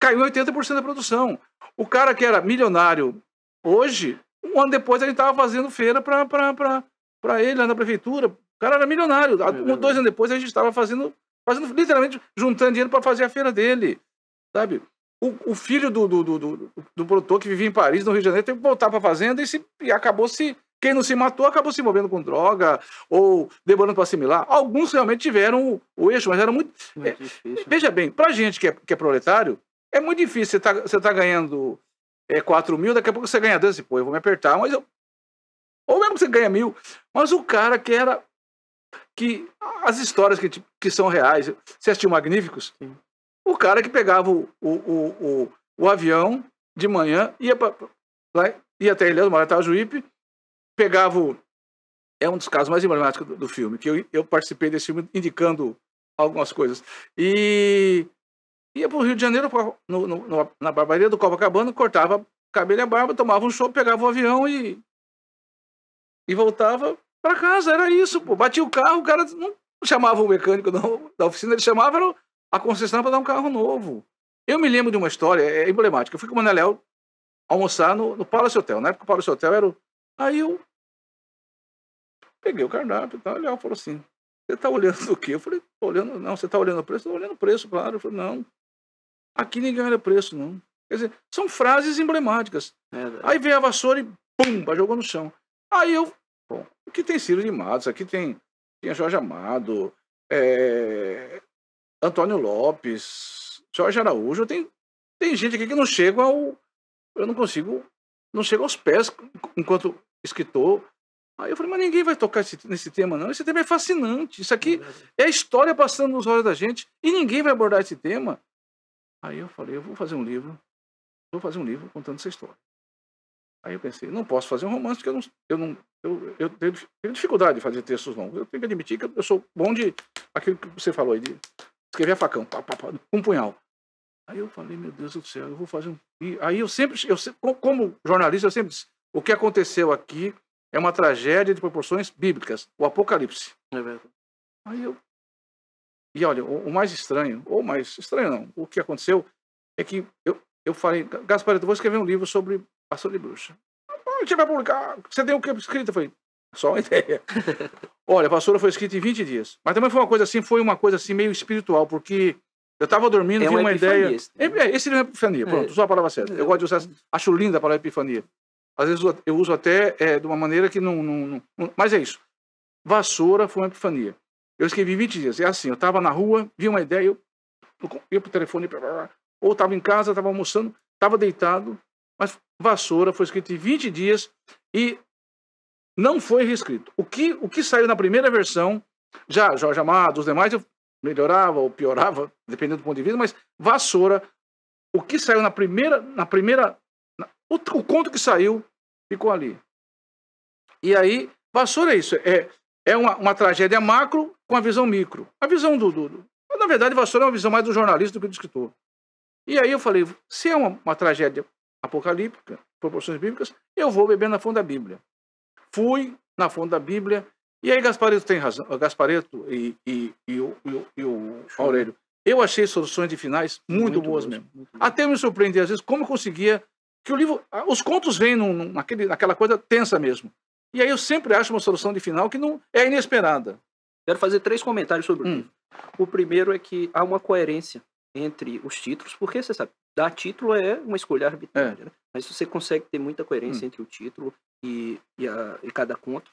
caiu 80% da produção. O cara que era milionário hoje, um ano depois a gente estava fazendo feira para ele lá na prefeitura. O cara era milionário. 2 anos depois a gente estava fazendo literalmente, juntando dinheiro para fazer a feira dele. Sabe? O filho do produtor que vivia em Paris, no Rio de Janeiro, teve que voltar para a fazenda e acabou quem não se matou acabou se envolvendo com droga ou demorando para assimilar. Alguns realmente tiveram o eixo, mas era muito difícil. Veja bem, para gente que é proletário, é muito difícil. Você tá ganhando 4 mil, daqui a pouco você ganha 12, pô, eu vou me apertar, mas ou mesmo que você ganha 1.000, mas o cara que as histórias que são reais, você assistiu Magníficos? Sim. O cara que pegava o avião de manhã, ia até Ilhéus, Maratajuípe, pegava é um dos casos mais emblemáticos do filme, que eu participei desse filme indicando algumas coisas. E ia para o Rio de Janeiro, na barbearia do Copacabana, cortava cabelo e a barba, tomava um chopp, pegava o avião e voltava para casa. Era isso, pô. Batia o carro, o cara não chamava o mecânico da oficina, ele chamava a concessionária para dar um carro novo. Eu me lembro de uma história emblemática. Eu fui com o Maneléu almoçar no Palace Hotel. Na época o Palace Hotel era Aí eu peguei o cardápio e tal, ele falou assim, você tá olhando o quê? Eu falei, tô olhando, não, você tá olhando o preço? Tô olhando o preço, claro. Eu falei, não, aqui ninguém olha preço, não. Quer dizer, são frases emblemáticas. Aí veio a vassoura e pum, jogou no chão. Aí o que tem Ciro de Matos, aqui tem Jorge Amado, Antônio Lopes, Jorge Araújo, tem gente aqui que não chega não chega aos pés enquanto escritor. Aí eu falei, mas ninguém vai tocar nesse tema, não. Esse tema é fascinante. Isso aqui é a história passando nos olhos da gente e ninguém vai abordar esse tema. Aí eu falei, eu vou fazer um livro contando essa história. Aí eu pensei, não posso fazer um romance porque eu tenho dificuldade de fazer textos longos. Eu tenho que admitir que eu sou bom de aquilo que você falou aí, de escrever a facão, com um punhal. Aí eu falei, meu Deus do céu, eu vou fazer um... E aí eu sempre, como jornalista, eu sempre disse, o que aconteceu aqui é uma tragédia de proporções bíblicas, o Apocalipse. É verdade. Aí E olha, o mais estranho, ou mais estranho não, o que aconteceu é que eu falei, Gasparito, eu vou escrever um livro sobre Vassoura e Bruxa. A gente vai publicar. Você tem o que escrito? Eu falei, só uma ideia. Olha, a Vassoura foi escrita em 20 dias. Mas também foi uma coisa assim meio espiritual, porque eu estava dormindo, vi uma ideia. Esse livro é epifania, pronto, usou a palavra certa. Eu gosto de usar, acho linda a palavra epifania. Às vezes eu uso até de uma maneira que não. Mas é isso. Vassoura foi uma epifania. Eu escrevi 20 dias. É assim, eu estava na rua, vi uma ideia, eu ia pro telefone, ou estava em casa, estava almoçando, estava deitado, mas Vassoura foi escrito em 20 dias e não foi reescrito. O que saiu na primeira versão, já Jorge Amado, os demais, eu melhorava ou piorava, dependendo do ponto de vista, mas Vassoura, o que saiu o conto que saiu, ficou ali. E aí, Vassoura é isso, é uma tragédia macro com a visão micro. A visão na verdade, Vassoura é uma visão mais do jornalista do que do escritor. E aí eu falei, se é uma tragédia apocalíptica, proporções bíblicas, eu vou beber na fonte da Bíblia. Fui na fonte da Bíblia, e aí Gasparito tem razão, Gasparito e o Aurélio. Eu achei soluções de finais muito boas mesmo. Até me surpreendi, às vezes, como eu conseguia, que o livro, os contos vêm naquela coisa tensa mesmo. E aí eu sempre acho uma solução de final que não é inesperada. Quero fazer 3 comentários sobre o livro. O primeiro é que há uma coerência entre os títulos, porque você sabe, dar título é uma escolha arbitrária, né? Mas você consegue ter muita coerência entre o título e cada conto.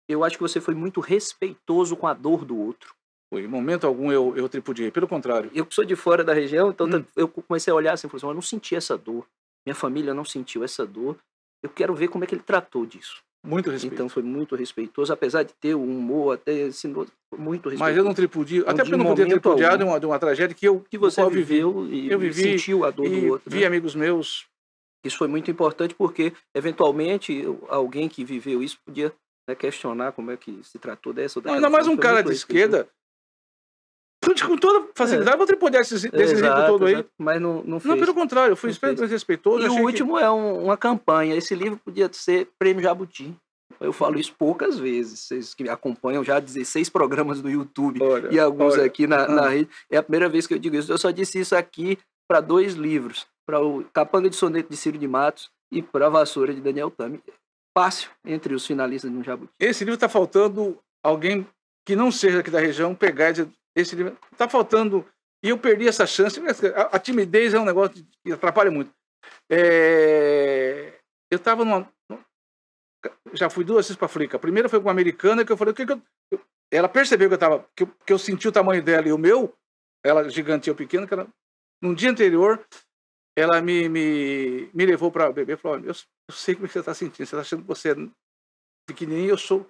Eu acho que você foi muito respeitoso com a dor do outro. Em momento algum eu tripudiei, pelo contrário. Eu que sou de fora da região, então eu comecei a olhar assim, eu não senti essa dor, minha família não sentiu essa dor, eu quero ver como é que ele tratou disso. Muito respeitoso. Então foi muito respeitoso, apesar de ter um humor até muito respeitoso. Mas eu não tripudio, até porque eu não podia tripudiar de uma tragédia que você viveu e sentiu a dor do outro. Vi amigos meus. Isso foi muito importante porque, eventualmente, alguém que viveu isso podia questionar como é que se tratou dessa ou daquela. Ainda mais um cara de esquerda, com toda facilidade, vou tripudiar desse livro todo aí. Mas não fez. Não, pelo contrário, eu fui respeitoso. E o último é uma campanha. Esse livro podia ser Prêmio Jabuti. Eu falo isso poucas vezes. Vocês que me acompanham já 16 programas no YouTube e alguns aqui na rede. É a primeira vez que eu digo isso. Eu só disse isso aqui para 2 livros. Para o Capanga de Soneto de Ciro de Matos e para a Vassoura de Daniel Tami. Fácil entre os finalistas no Jabuti. Esse livro está faltando alguém que não seja aqui da região pegar e dizer, esse livro está faltando, e eu perdi essa chance. A timidez é um negócio que atrapalha muito. Eu estava já fui 2 vezes para a África. A primeira foi com uma americana que eu falei, ela percebeu que eu senti o tamanho dela e o meu, ela gigante e eu pequeno, que ela, no dia anterior ela me levou para beber e falou, eu sei como você está sentindo, você está achando que você é pequenininho, eu sou.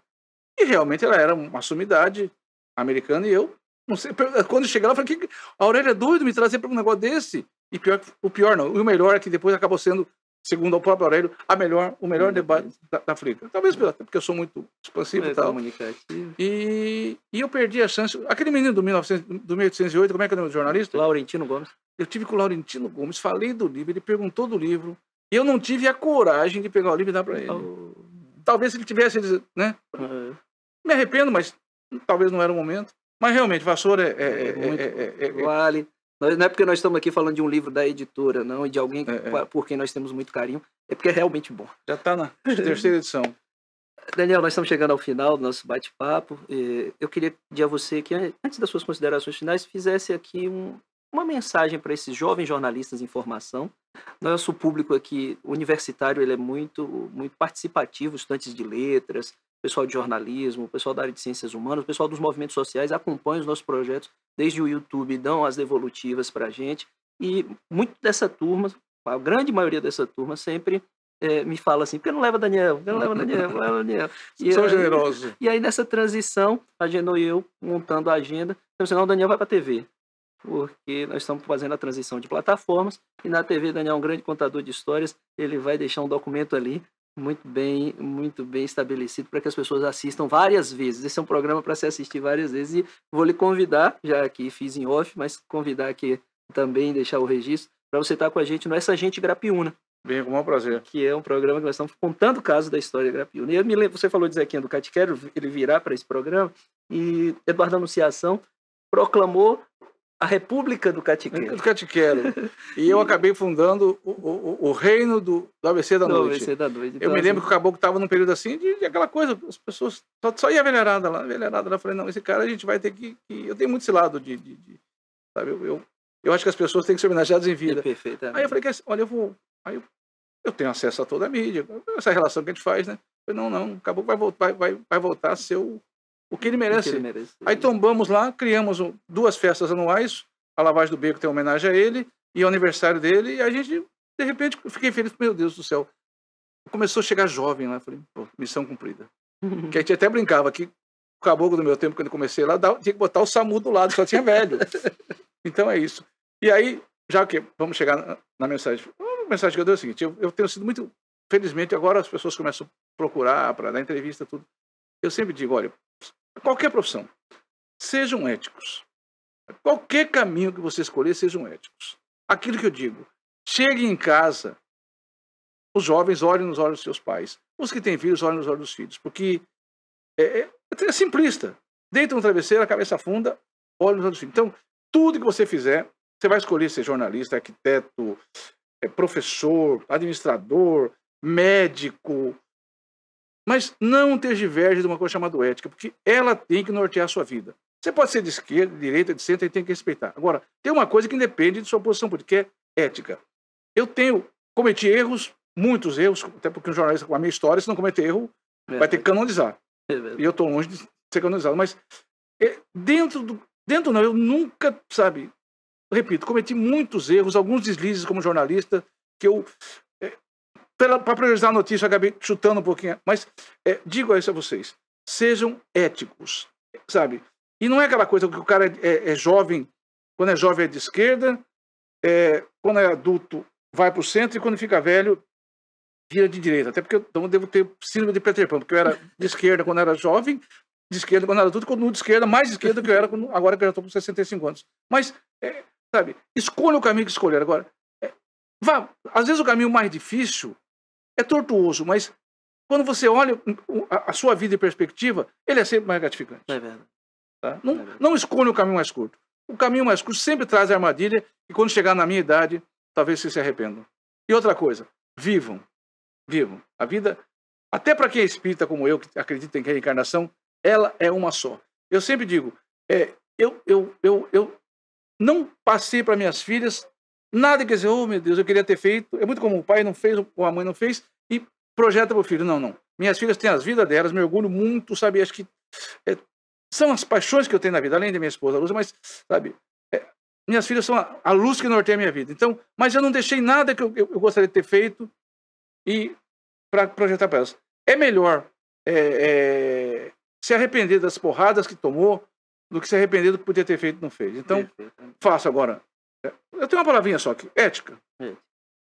E realmente ela era uma sumidade americana e eu não sei, quando eu cheguei lá, eu falei, a Aurélia é doido me trazer para um negócio desse. E o pior não, o melhor é que depois acabou sendo, segundo o próprio Aurélio, o melhor debate da África. Talvez porque eu sou muito expansivo e tal. E eu perdi a chance. Aquele menino do 1808, como é que é o nome do jornalista? Laurentino Gomes. Eu tive com o Laurentino Gomes, falei do livro, ele perguntou do livro, e eu não tive a coragem de pegar o livro e dar para ele. Talvez se ele tivesse, né? Me arrependo, mas talvez não era o momento. Mas realmente, Vassoura vale. Não é porque nós estamos aqui falando de um livro da editora, não, e de alguém por quem nós temos muito carinho, é porque é realmente bom. Já está na 3ª edição. Daniel, nós estamos chegando ao final do nosso bate-papo. Eu queria pedir a você que, antes das suas considerações finais, fizesse aqui uma mensagem para esses jovens jornalistas em formação. Nosso público aqui universitário ele é muito, muito participativo, estudantes de letras, pessoal de jornalismo, pessoal da área de ciências humanas, pessoal dos movimentos sociais, acompanham os nossos projetos desde o YouTube, dão as devolutivas para a gente. E muito dessa turma, a grande maioria dessa turma, sempre me fala assim, por que não leva Daniel? Por que não leva Daniel? Não leva Daniel? São generosos. E aí, nessa transição, a Geno e eu, montando a agenda, então, senão o Daniel vai para a TV. Porque nós estamos fazendo a transição de plataformas, e na TV, Daniel é um grande contador de histórias, ele vai deixar um documento ali, muito bem estabelecido para que as pessoas assistam várias vezes. Esse é um programa para se assistir várias vezes e vou lhe convidar, já que fiz em off, mas convidar aqui também, deixar o registro, para você estar com a gente no Essa Gente Grapiúna. Bem, com o maior prazer. Que é um programa que nós estamos contando o caso da história Grapiúna. E eu me lembro, você falou de Zequinha do Catiquero, ele virá para esse programa, e Eduardo Anunciação proclamou A República do Catiqueiro. Do Catiqueiro. E eu acabei fundando o reino do ABC da Noite. ABC da Noite. Eu me lembro que o caboclo estava num período assim de aquela coisa, as pessoas só ia a velharada lá. Eu falei, não, esse cara a gente vai ter que eu tenho muito esse lado sabe, eu acho que as pessoas têm que ser homenageadas em vida. Aí eu falei, olha, eu tenho acesso a toda a mídia, essa relação que a gente faz, né? Eu falei, não, o caboclo vai voltar a ser o que ele merece. Aí tombamos lá, criamos 2 festas anuais, a Lavagem do Beco tem homenagem a ele, e o aniversário dele, e a gente, de repente, fiquei feliz, meu Deus do céu. Começou a chegar jovem lá, falei, pô, missão cumprida. Que a gente até brincava que o caboclo do meu tempo, quando eu comecei lá, tinha que botar o SAMU do lado, só tinha velho. Então é isso. E aí, já que vamos chegar na mensagem, a mensagem que eu dou é a seguinte, eu tenho sido muito, felizmente, agora as pessoas começam a procurar, para dar entrevista, tudo. Eu sempre digo, olha, qualquer profissão, sejam éticos. Qualquer caminho que você escolher, sejam éticos. Aquilo que eu digo, cheguem em casa, os jovens olhem nos olhos dos seus pais. Os que têm filhos, olhem nos olhos dos filhos. Porque é simplista. Deita no travesseiro, a cabeça afunda, olha nos olhos dos filhos. Então, tudo que você fizer, você vai escolher ser jornalista, arquiteto, professor, administrador, médico, mas não tergiverge de uma coisa chamada ética, porque ela tem que nortear a sua vida. Você pode ser de esquerda, de direita, de centro, e tem que respeitar. Agora, tem uma coisa que independe de sua posição política, que é ética. Eu cometi erros, muitos erros, até porque um jornalista com a minha história, se não cometer erro, vai ter que canonizar. E eu estou longe de ser canonizado. Mas dentro não, eu nunca, sabe, repito, cometi muitos erros, alguns deslizes como jornalista, que eu, para priorizar a notícia, eu acabei chutando um pouquinho. Mas digo isso a vocês, sejam éticos, sabe? E não é aquela coisa que o cara é jovem, quando é jovem é de esquerda, quando é adulto vai para o centro e quando fica velho vira de direita. Até porque eu devo ter síndrome de Peter Pan, porque eu era de esquerda quando era jovem, de esquerda quando era adulto, continuo de esquerda, mais de esquerda do que eu era agora que eu já estou com 65 anos. Mas, sabe, escolha o caminho que escolher. Agora, às vezes o caminho mais difícil é tortuoso, mas quando você olha a sua vida em perspectiva, ele é sempre mais gratificante. É verdade. Tá? Não escolha o caminho mais curto. O caminho mais curto sempre traz a armadilha e quando chegar na minha idade, talvez vocês se arrependam. E outra coisa, vivam. A vida, até para quem é espírita como eu, que acredita em reencarnação, ela é uma só. Eu sempre digo, eu não passei para minhas filhas nada que dizer, oh meu Deus, eu queria ter feito. É muito comum, o pai não fez, ou a mãe não fez, e projeta para o filho. Não. Minhas filhas têm as vidas delas, me orgulho muito, sabe, acho que são as paixões que eu tenho na vida, além da minha esposa, a Lúcia, mas, sabe, minhas filhas são a luz que norteia a minha vida. Então, mas eu não deixei nada que eu gostaria de ter feito e para projetar para elas. É melhor se arrepender das porradas que tomou do que se arrepender do que podia ter feito e não fez. Então, faça agora. Eu tenho uma palavrinha só aqui, ética.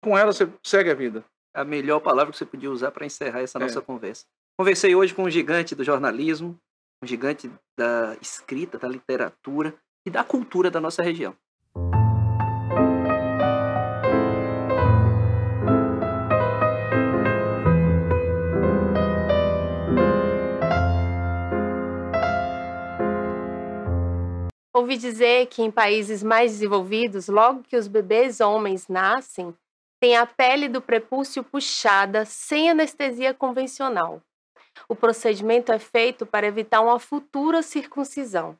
Com ela você segue a vida. A melhor palavra que você podia usar para encerrar essa nossa conversa. Conversei hoje com um gigante do jornalismo, um gigante da escrita, da literatura e da cultura da nossa região. Ouvi dizer que em países mais desenvolvidos, logo que os bebês homens nascem, tem a pele do prepúcio puxada sem anestesia convencional. O procedimento é feito para evitar uma futura circuncisão.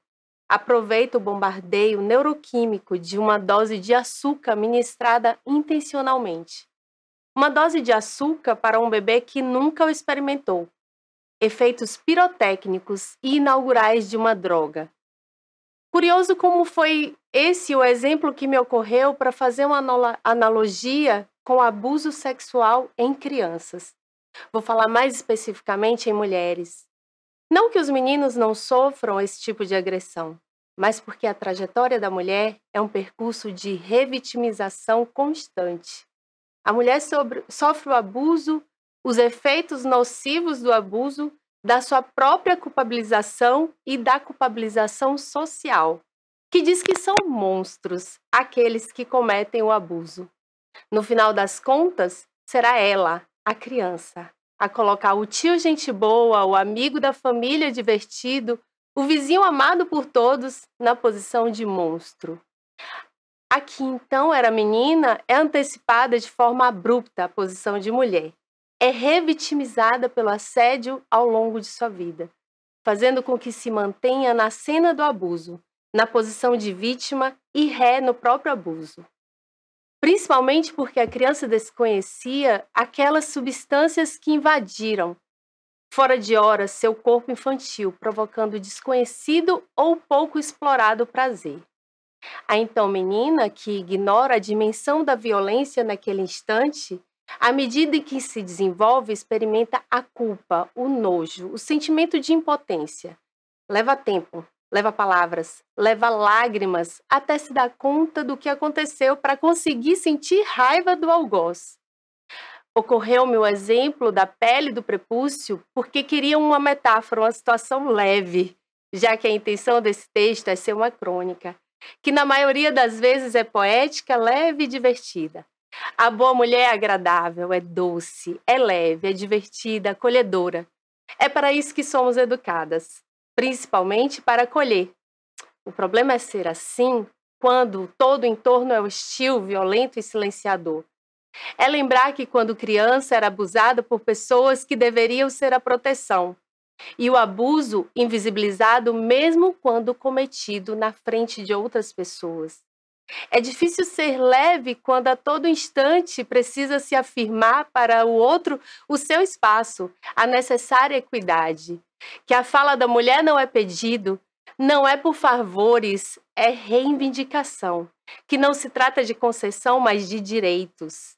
Aproveita o bombardeio neuroquímico de uma dose de açúcar ministrada intencionalmente. Uma dose de açúcar para um bebê que nunca o experimentou. Efeitos pirotécnicos e inaugurais de uma droga. Curioso como foi esse o exemplo que me ocorreu para fazer uma analogia com abuso sexual em crianças. Vou falar mais especificamente em mulheres. Não que os meninos não sofram esse tipo de agressão, mas porque a trajetória da mulher é um percurso de revitimização constante. A mulher sofre o abuso, os efeitos nocivos do abuso, da sua própria culpabilização e da culpabilização social, que diz que são monstros aqueles que cometem o abuso. No final das contas, será ela, a criança, a colocar o tio gente boa, o amigo da família divertido, o vizinho amado por todos, na posição de monstro. Aqui, então, era menina, é antecipada de forma abrupta à posição de mulher. É revitimizada pelo assédio ao longo de sua vida, fazendo com que se mantenha na cena do abuso, na posição de vítima e ré no próprio abuso. Principalmente porque a criança desconhecia aquelas substâncias que invadiram, fora de hora, seu corpo infantil, provocando desconhecido ou pouco explorado prazer. A então menina, que ignora a dimensão da violência naquele instante, à medida em que se desenvolve, experimenta a culpa, o nojo, o sentimento de impotência. Leva tempo, leva palavras, leva lágrimas, até se dar conta do que aconteceu para conseguir sentir raiva do algoz. Ocorreu-me o exemplo da pele do prepúcio porque queria uma metáfora, uma situação leve, já que a intenção desse texto é ser uma crônica, que na maioria das vezes é poética, leve e divertida. A boa mulher é agradável, é doce, é leve, é divertida, acolhedora. É para isso que somos educadas, principalmente para acolher. O problema é ser assim quando todo o entorno é hostil, violento e silenciador. É lembrar que quando criança era abusada por pessoas que deveriam ser a proteção. E o abuso invisibilizado mesmo quando cometido na frente de outras pessoas. É difícil ser leve quando a todo instante precisa se afirmar para o outro o seu espaço, a necessária equidade. Que a fala da mulher não é pedido, não é por favores, é reivindicação. Que não se trata de concessão, mas de direitos.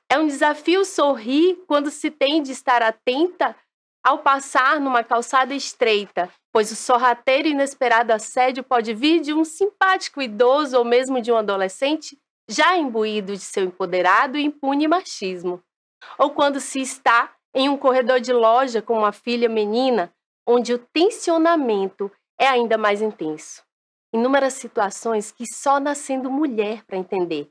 É um desafio sorrir quando se tem de estar atenta ao passar numa calçada estreita, pois o sorrateiro e inesperado assédio pode vir de um simpático idoso ou mesmo de um adolescente já imbuído de seu empoderado e impune machismo. Ou quando se está em um corredor de loja com uma filha menina, onde o tensionamento é ainda mais intenso. Inúmeras situações que só nascendo mulher para entender,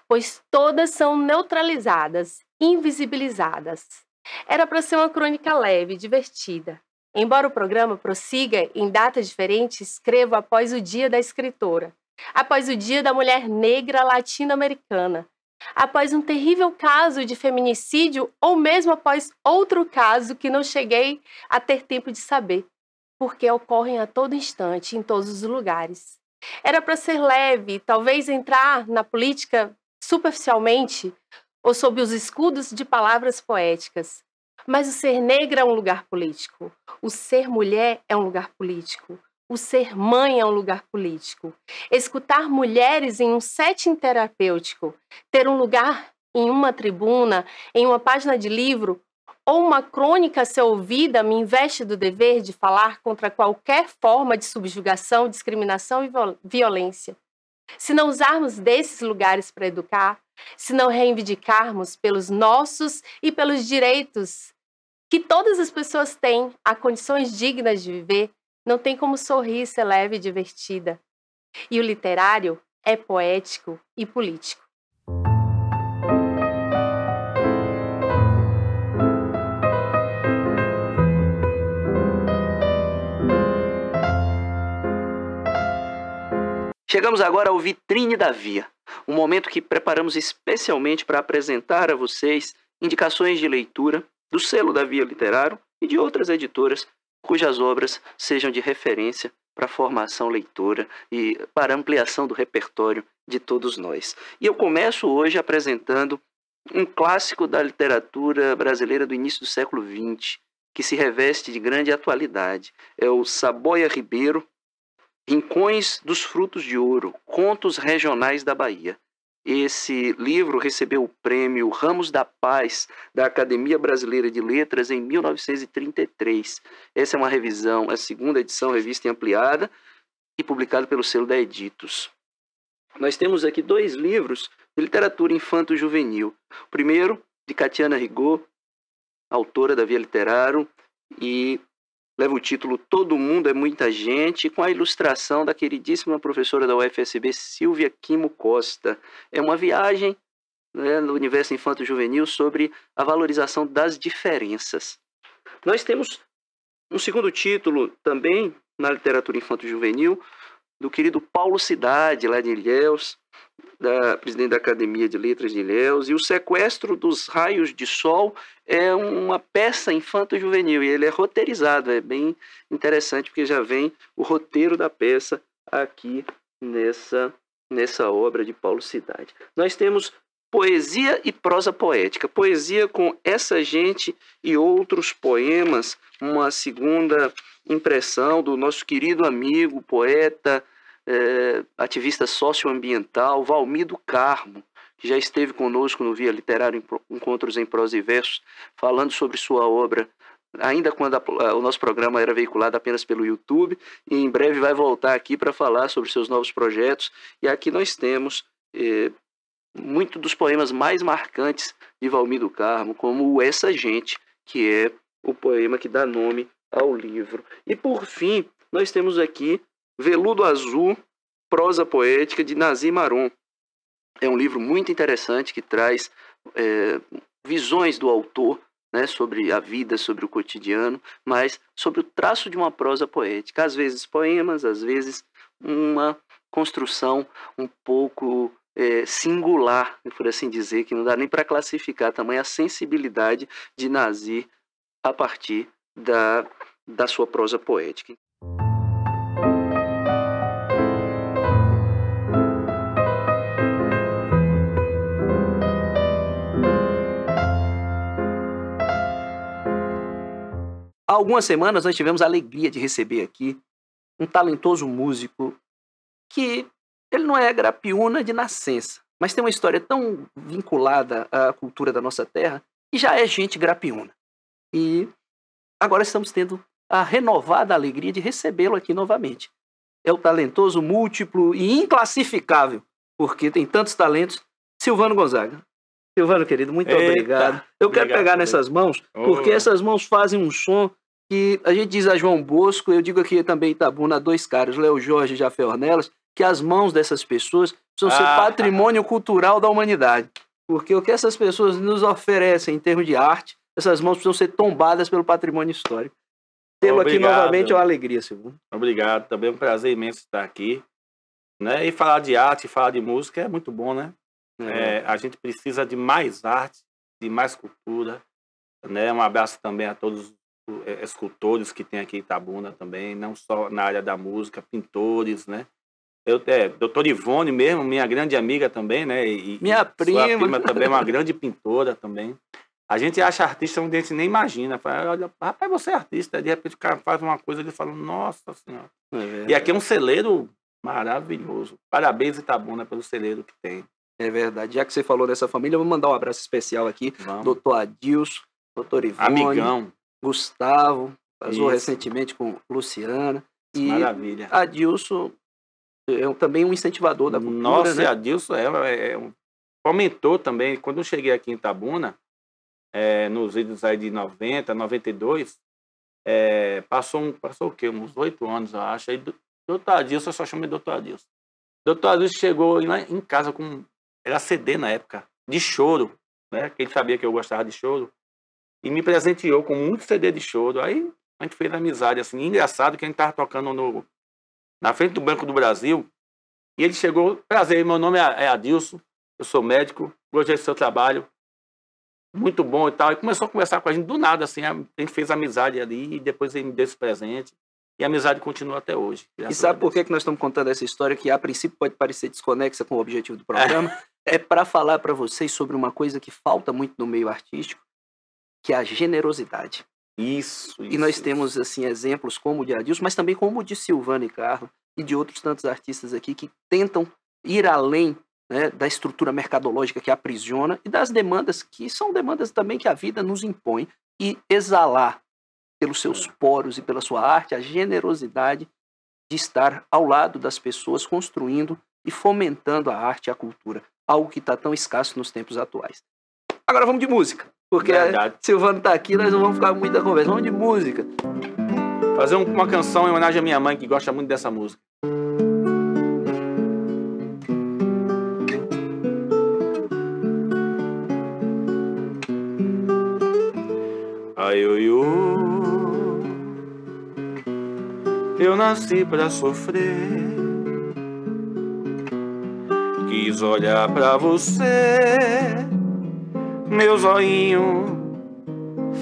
pois todas são neutralizadas, invisibilizadas. Era para ser uma crônica leve, divertida. Embora o programa prossiga em datas diferentes, escrevo após o Dia da Escritora, após o Dia da Mulher Negra Latino-Americana, após um terrível caso de feminicídio ou mesmo após outro caso que não cheguei a ter tempo de saber, porque ocorrem a todo instante, em todos os lugares. Era para ser leve, talvez entrar na política superficialmente ou sob os escudos de palavras poéticas. Mas o ser negra é um lugar político. O ser mulher é um lugar político. O ser mãe é um lugar político. Escutar mulheres em um setting terapêutico, ter um lugar em uma tribuna, em uma página de livro, ou uma crônica a ser ouvida me investe do dever de falar contra qualquer forma de subjugação, discriminação e violência. Se não usarmos desses lugares para educar, se não reivindicarmos pelos nossos e pelos direitos que todas as pessoas têm a condições dignas de viver, não tem como sorrir, ser leve e divertida. E o literário é poético e político. Chegamos agora ao Vitrine da Via, um momento que preparamos especialmente para apresentar a vocês indicações de leitura do selo da Via Literário e de outras editoras cujas obras sejam de referência para a formação leitora e para a ampliação do repertório de todos nós. E eu começo hoje apresentando um clássico da literatura brasileira do início do século XX, que se reveste de grande atualidade. É o Saboia Ribeiro, Rincões dos Frutos de Ouro, Contos Regionais da Bahia. Esse livro recebeu o prêmio Ramos da Paz da Academia Brasileira de Letras em 1933. Essa é uma revisão, a segunda edição, revista e ampliada, e publicada pelo selo da Editos. Nós temos aqui 2 livros de literatura infanto-juvenil. O primeiro, de Catiana Rigaud, autora da Via Literário, e leva o título Todo Mundo é Muita Gente, com a ilustração da queridíssima professora da UFSB, Silvia Quimo Costa. É uma viagem, né, no universo infanto-juvenil sobre a valorização das diferenças. Nós temos um segundo título também na literatura infanto-juvenil, do querido Paulo Cidade, lá de Ilhéus, presidente da Academia de Letras de Ilhéus, e O Sequestro dos Raios de Sol é uma peça infanto-juvenil, e ele é roteirizado, é bem interessante, porque já vem o roteiro da peça aqui nessa obra de Paulo Cidade. Nós temos poesia e prosa poética. Poesia com Essa Gente e Outros Poemas, uma segunda impressão do nosso querido amigo, poeta, ativista socioambiental, Valmir Carmo, que já esteve conosco no Via Literário Encontros em Prosa e Versos, falando sobre sua obra, ainda quando o nosso programa era veiculado apenas pelo YouTube, e em breve vai voltar aqui para falar sobre seus novos projetos. E aqui nós temos muito dos poemas mais marcantes de Valmir Carmo, como o Essa Gente, que é o poema que dá nome ao livro. E por fim, nós temos aqui Veludo Azul, prosa poética, de Nazim Maron. É um livro muito interessante que traz visões do autor, né, sobre a vida, sobre o cotidiano, mas sobre o traço de uma prosa poética. Às vezes poemas, às vezes uma construção um pouco singular, por assim dizer, que não dá nem para classificar tamanha sensibilidade de Nazim a partir da sua prosa poética. Há algumas semanas nós tivemos a alegria de receber aqui um talentoso músico que ele não é grapiúna de nascença, mas tem uma história tão vinculada à cultura da nossa terra que já é gente grapiúna. E agora estamos tendo a renovada alegria de recebê-lo aqui novamente. É o talentoso, múltiplo e inclassificável, porque tem tantos talentos, Silvano Gonzaga. Silvano, querido, muito obrigado. Eu quero pegar nessas mãos, porque essas mãos fazem um som que a gente diz a João Bosco, eu digo aqui também em Itabuna, a dois caras, Léo Jorge e Jafé Ornelas, que as mãos dessas pessoas precisam ser patrimônio cultural da humanidade. Porque o que essas pessoas nos oferecem em termos de arte, essas mãos precisam ser tombadas pelo patrimônio histórico. Tê-lo aqui novamente é uma alegria, Silvano. Obrigado, também é um prazer imenso estar aqui. Né? E falar de arte, falar de música é muito bom, né? A gente precisa de mais arte, de mais cultura. Né? Um abraço também a todos os escultores que tem aqui em Itabuna também, não só na área da música, pintores, né? Doutora Ivone mesmo, minha grande amiga também, né? Minha prima. Sua prima também é uma grande pintora também. A gente acha artista onde a gente nem imagina. Fala, olha, rapaz, você é artista. De repente o cara faz uma coisa e ele fala, nossa senhora. E aqui é um celeiro maravilhoso. Parabéns, Itabuna, pelo celeiro que tem. É verdade. Já que você falou dessa família, eu vou mandar um abraço especial aqui. Doutor Adilson, doutor Ivone. Amigão. Gustavo, casou recentemente com Luciana. E maravilha. Adilson é também um incentivador da cultura. Nossa, né? Adilson fomentou também. Quando eu cheguei aqui em Itabuna, nos idos aí de 90, 92, passou o quê? Uns 8 anos, eu acho. Aí, doutor Adilson, eu só chamei doutor Adilson. Doutor Adilson chegou lá em casa com... Era CD na época, de choro, né? Que ele sabia que eu gostava de choro. E me presenteou com muito CD de choro. Aí a gente fez amizade, assim. Engraçado que a gente estava tocando na frente do Banco do Brasil. E ele chegou, prazer, meu nome é Adilson, eu sou médico, gostei do seu trabalho, muito bom e tal. E começou a conversar com a gente do nada, assim. A gente fez amizade ali e depois ele me deu esse presente. E a amizade continua até hoje. E sabe por que nós estamos contando essa história, que a princípio pode parecer desconexa com o objetivo do programa? É para falar para vocês sobre uma coisa que falta muito no meio artístico, que é a generosidade. Isso. E nós temos assim exemplos como o de Adilson, mas também como o de Silvano e Carlo e de outros tantos artistas aqui que tentam ir além, né, da estrutura mercadológica que aprisiona e das demandas que são demandas também que a vida nos impõe, e exalar pelos seus poros e pela sua arte a generosidade de estar ao lado das pessoas, construindo e fomentando a arte e a cultura, algo que está tão escasso nos tempos atuais. Agora vamos de música, porque Silvano está aqui, nós não vamos ficar muita conversa, vamos de música. Fazer uma canção em homenagem à minha mãe, que gosta muito dessa música. Ai, oi, oi, eu nasci pra sofrer, quis olhar pra você, meu zoinho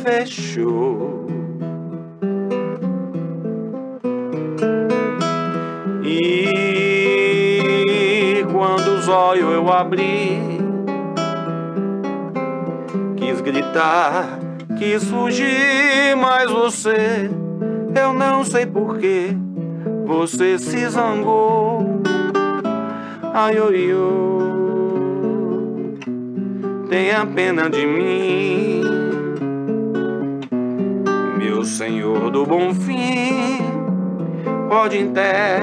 fechou. E quando os olhos eu abri, quis gritar, quis fugir, mas você, eu não sei porquê, você se zangou. Ai, oi, oi, tenha pena de mim, meu senhor do bom fim, pode até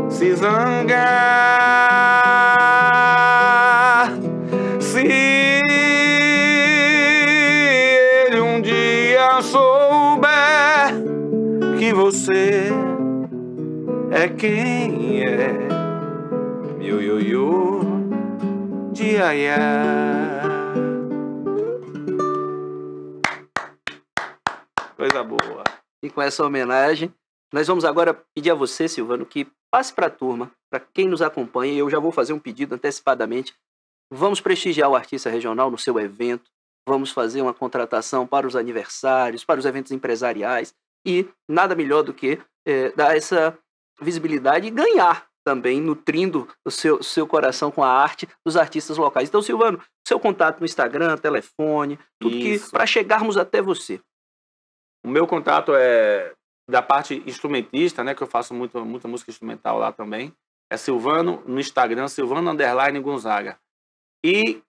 se zangar. Se ele um dia souber que você é quem é, meu ioiô de aiá. Coisa boa. E com essa homenagem, nós vamos agora pedir a você, Silvano, que passe para a turma, para quem nos acompanha, e eu já vou fazer um pedido antecipadamente. Vamos prestigiar o artista regional no seu evento, vamos fazer uma contratação para os aniversários, para os eventos empresariais, e nada melhor do que dar essa visibilidade e ganhar também, nutrindo o seu coração com a arte dos artistas locais. Então, Silvano, seu contato no Instagram, telefone, tudo que para chegarmos até você. O meu contato é da parte instrumentista, né, que eu faço muita música instrumental lá também. É Silvano no Instagram, Silvano_Gonzaga. E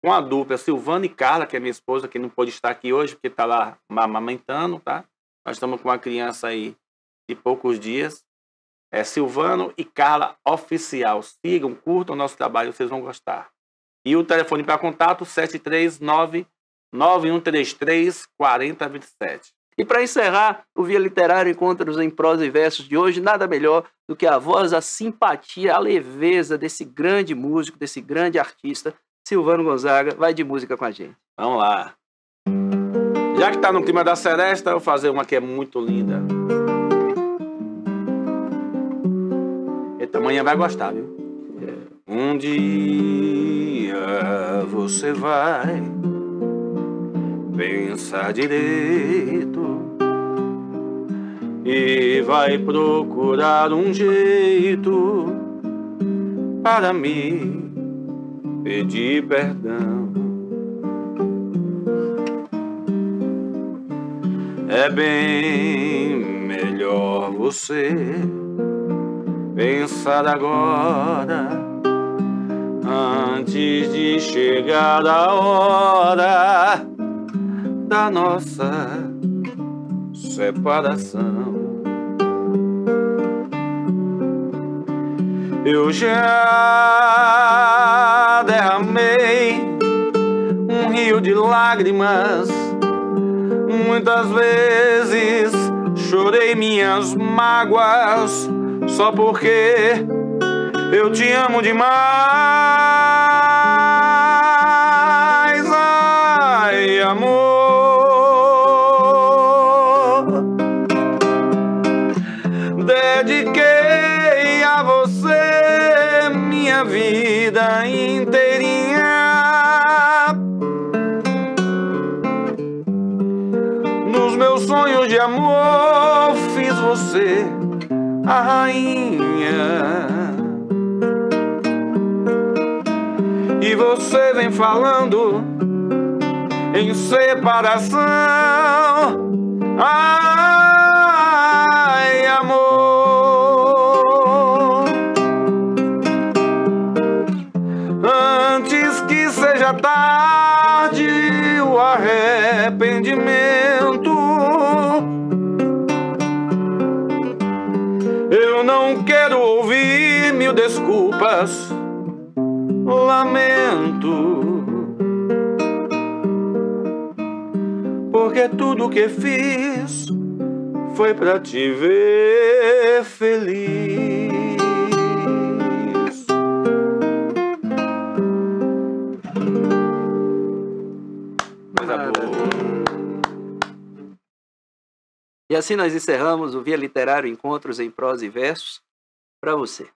com a dupla Silvano e Carla, que é minha esposa, que não pôde estar aqui hoje, porque está lá amamentando, tá? Nós estamos com uma criança aí de poucos dias. É Silvano e Carla Oficial. Sigam, curtam o nosso trabalho, vocês vão gostar. E o telefone para contato, 739-9133-4027. E para encerrar o Via Literário Encontros em Prosa e Versos de hoje, nada melhor do que a voz, a simpatia, a leveza desse grande músico, desse grande artista, Silvano Gonzaga. Vai de música com a gente. Vamos lá. Já que está no clima da seresta, eu vou fazer uma que é muito linda. Eita, amanhã vai gostar, viu? Um dia você vai pensar direito e vai procurar um jeito para me pedir perdão. É bem melhor você pensar agora, antes de chegar a hora da nossa separação. Eu já derramei um rio de lágrimas, muitas vezes chorei minhas mágoas, só porque eu te amo demais. Ai, amor, dediquei a você minha vida inteirinha. Nos meus sonhos de amor fiz você a rainha. E você vem falando em separação. Ai, amor, antes que seja tarde o arrependimento, eu não quero ouvir mil desculpas, lamento, porque tudo que fiz foi pra te ver feliz. Coisa boa. E assim nós encerramos o Via Literário Encontros em Prosa e Versos para você.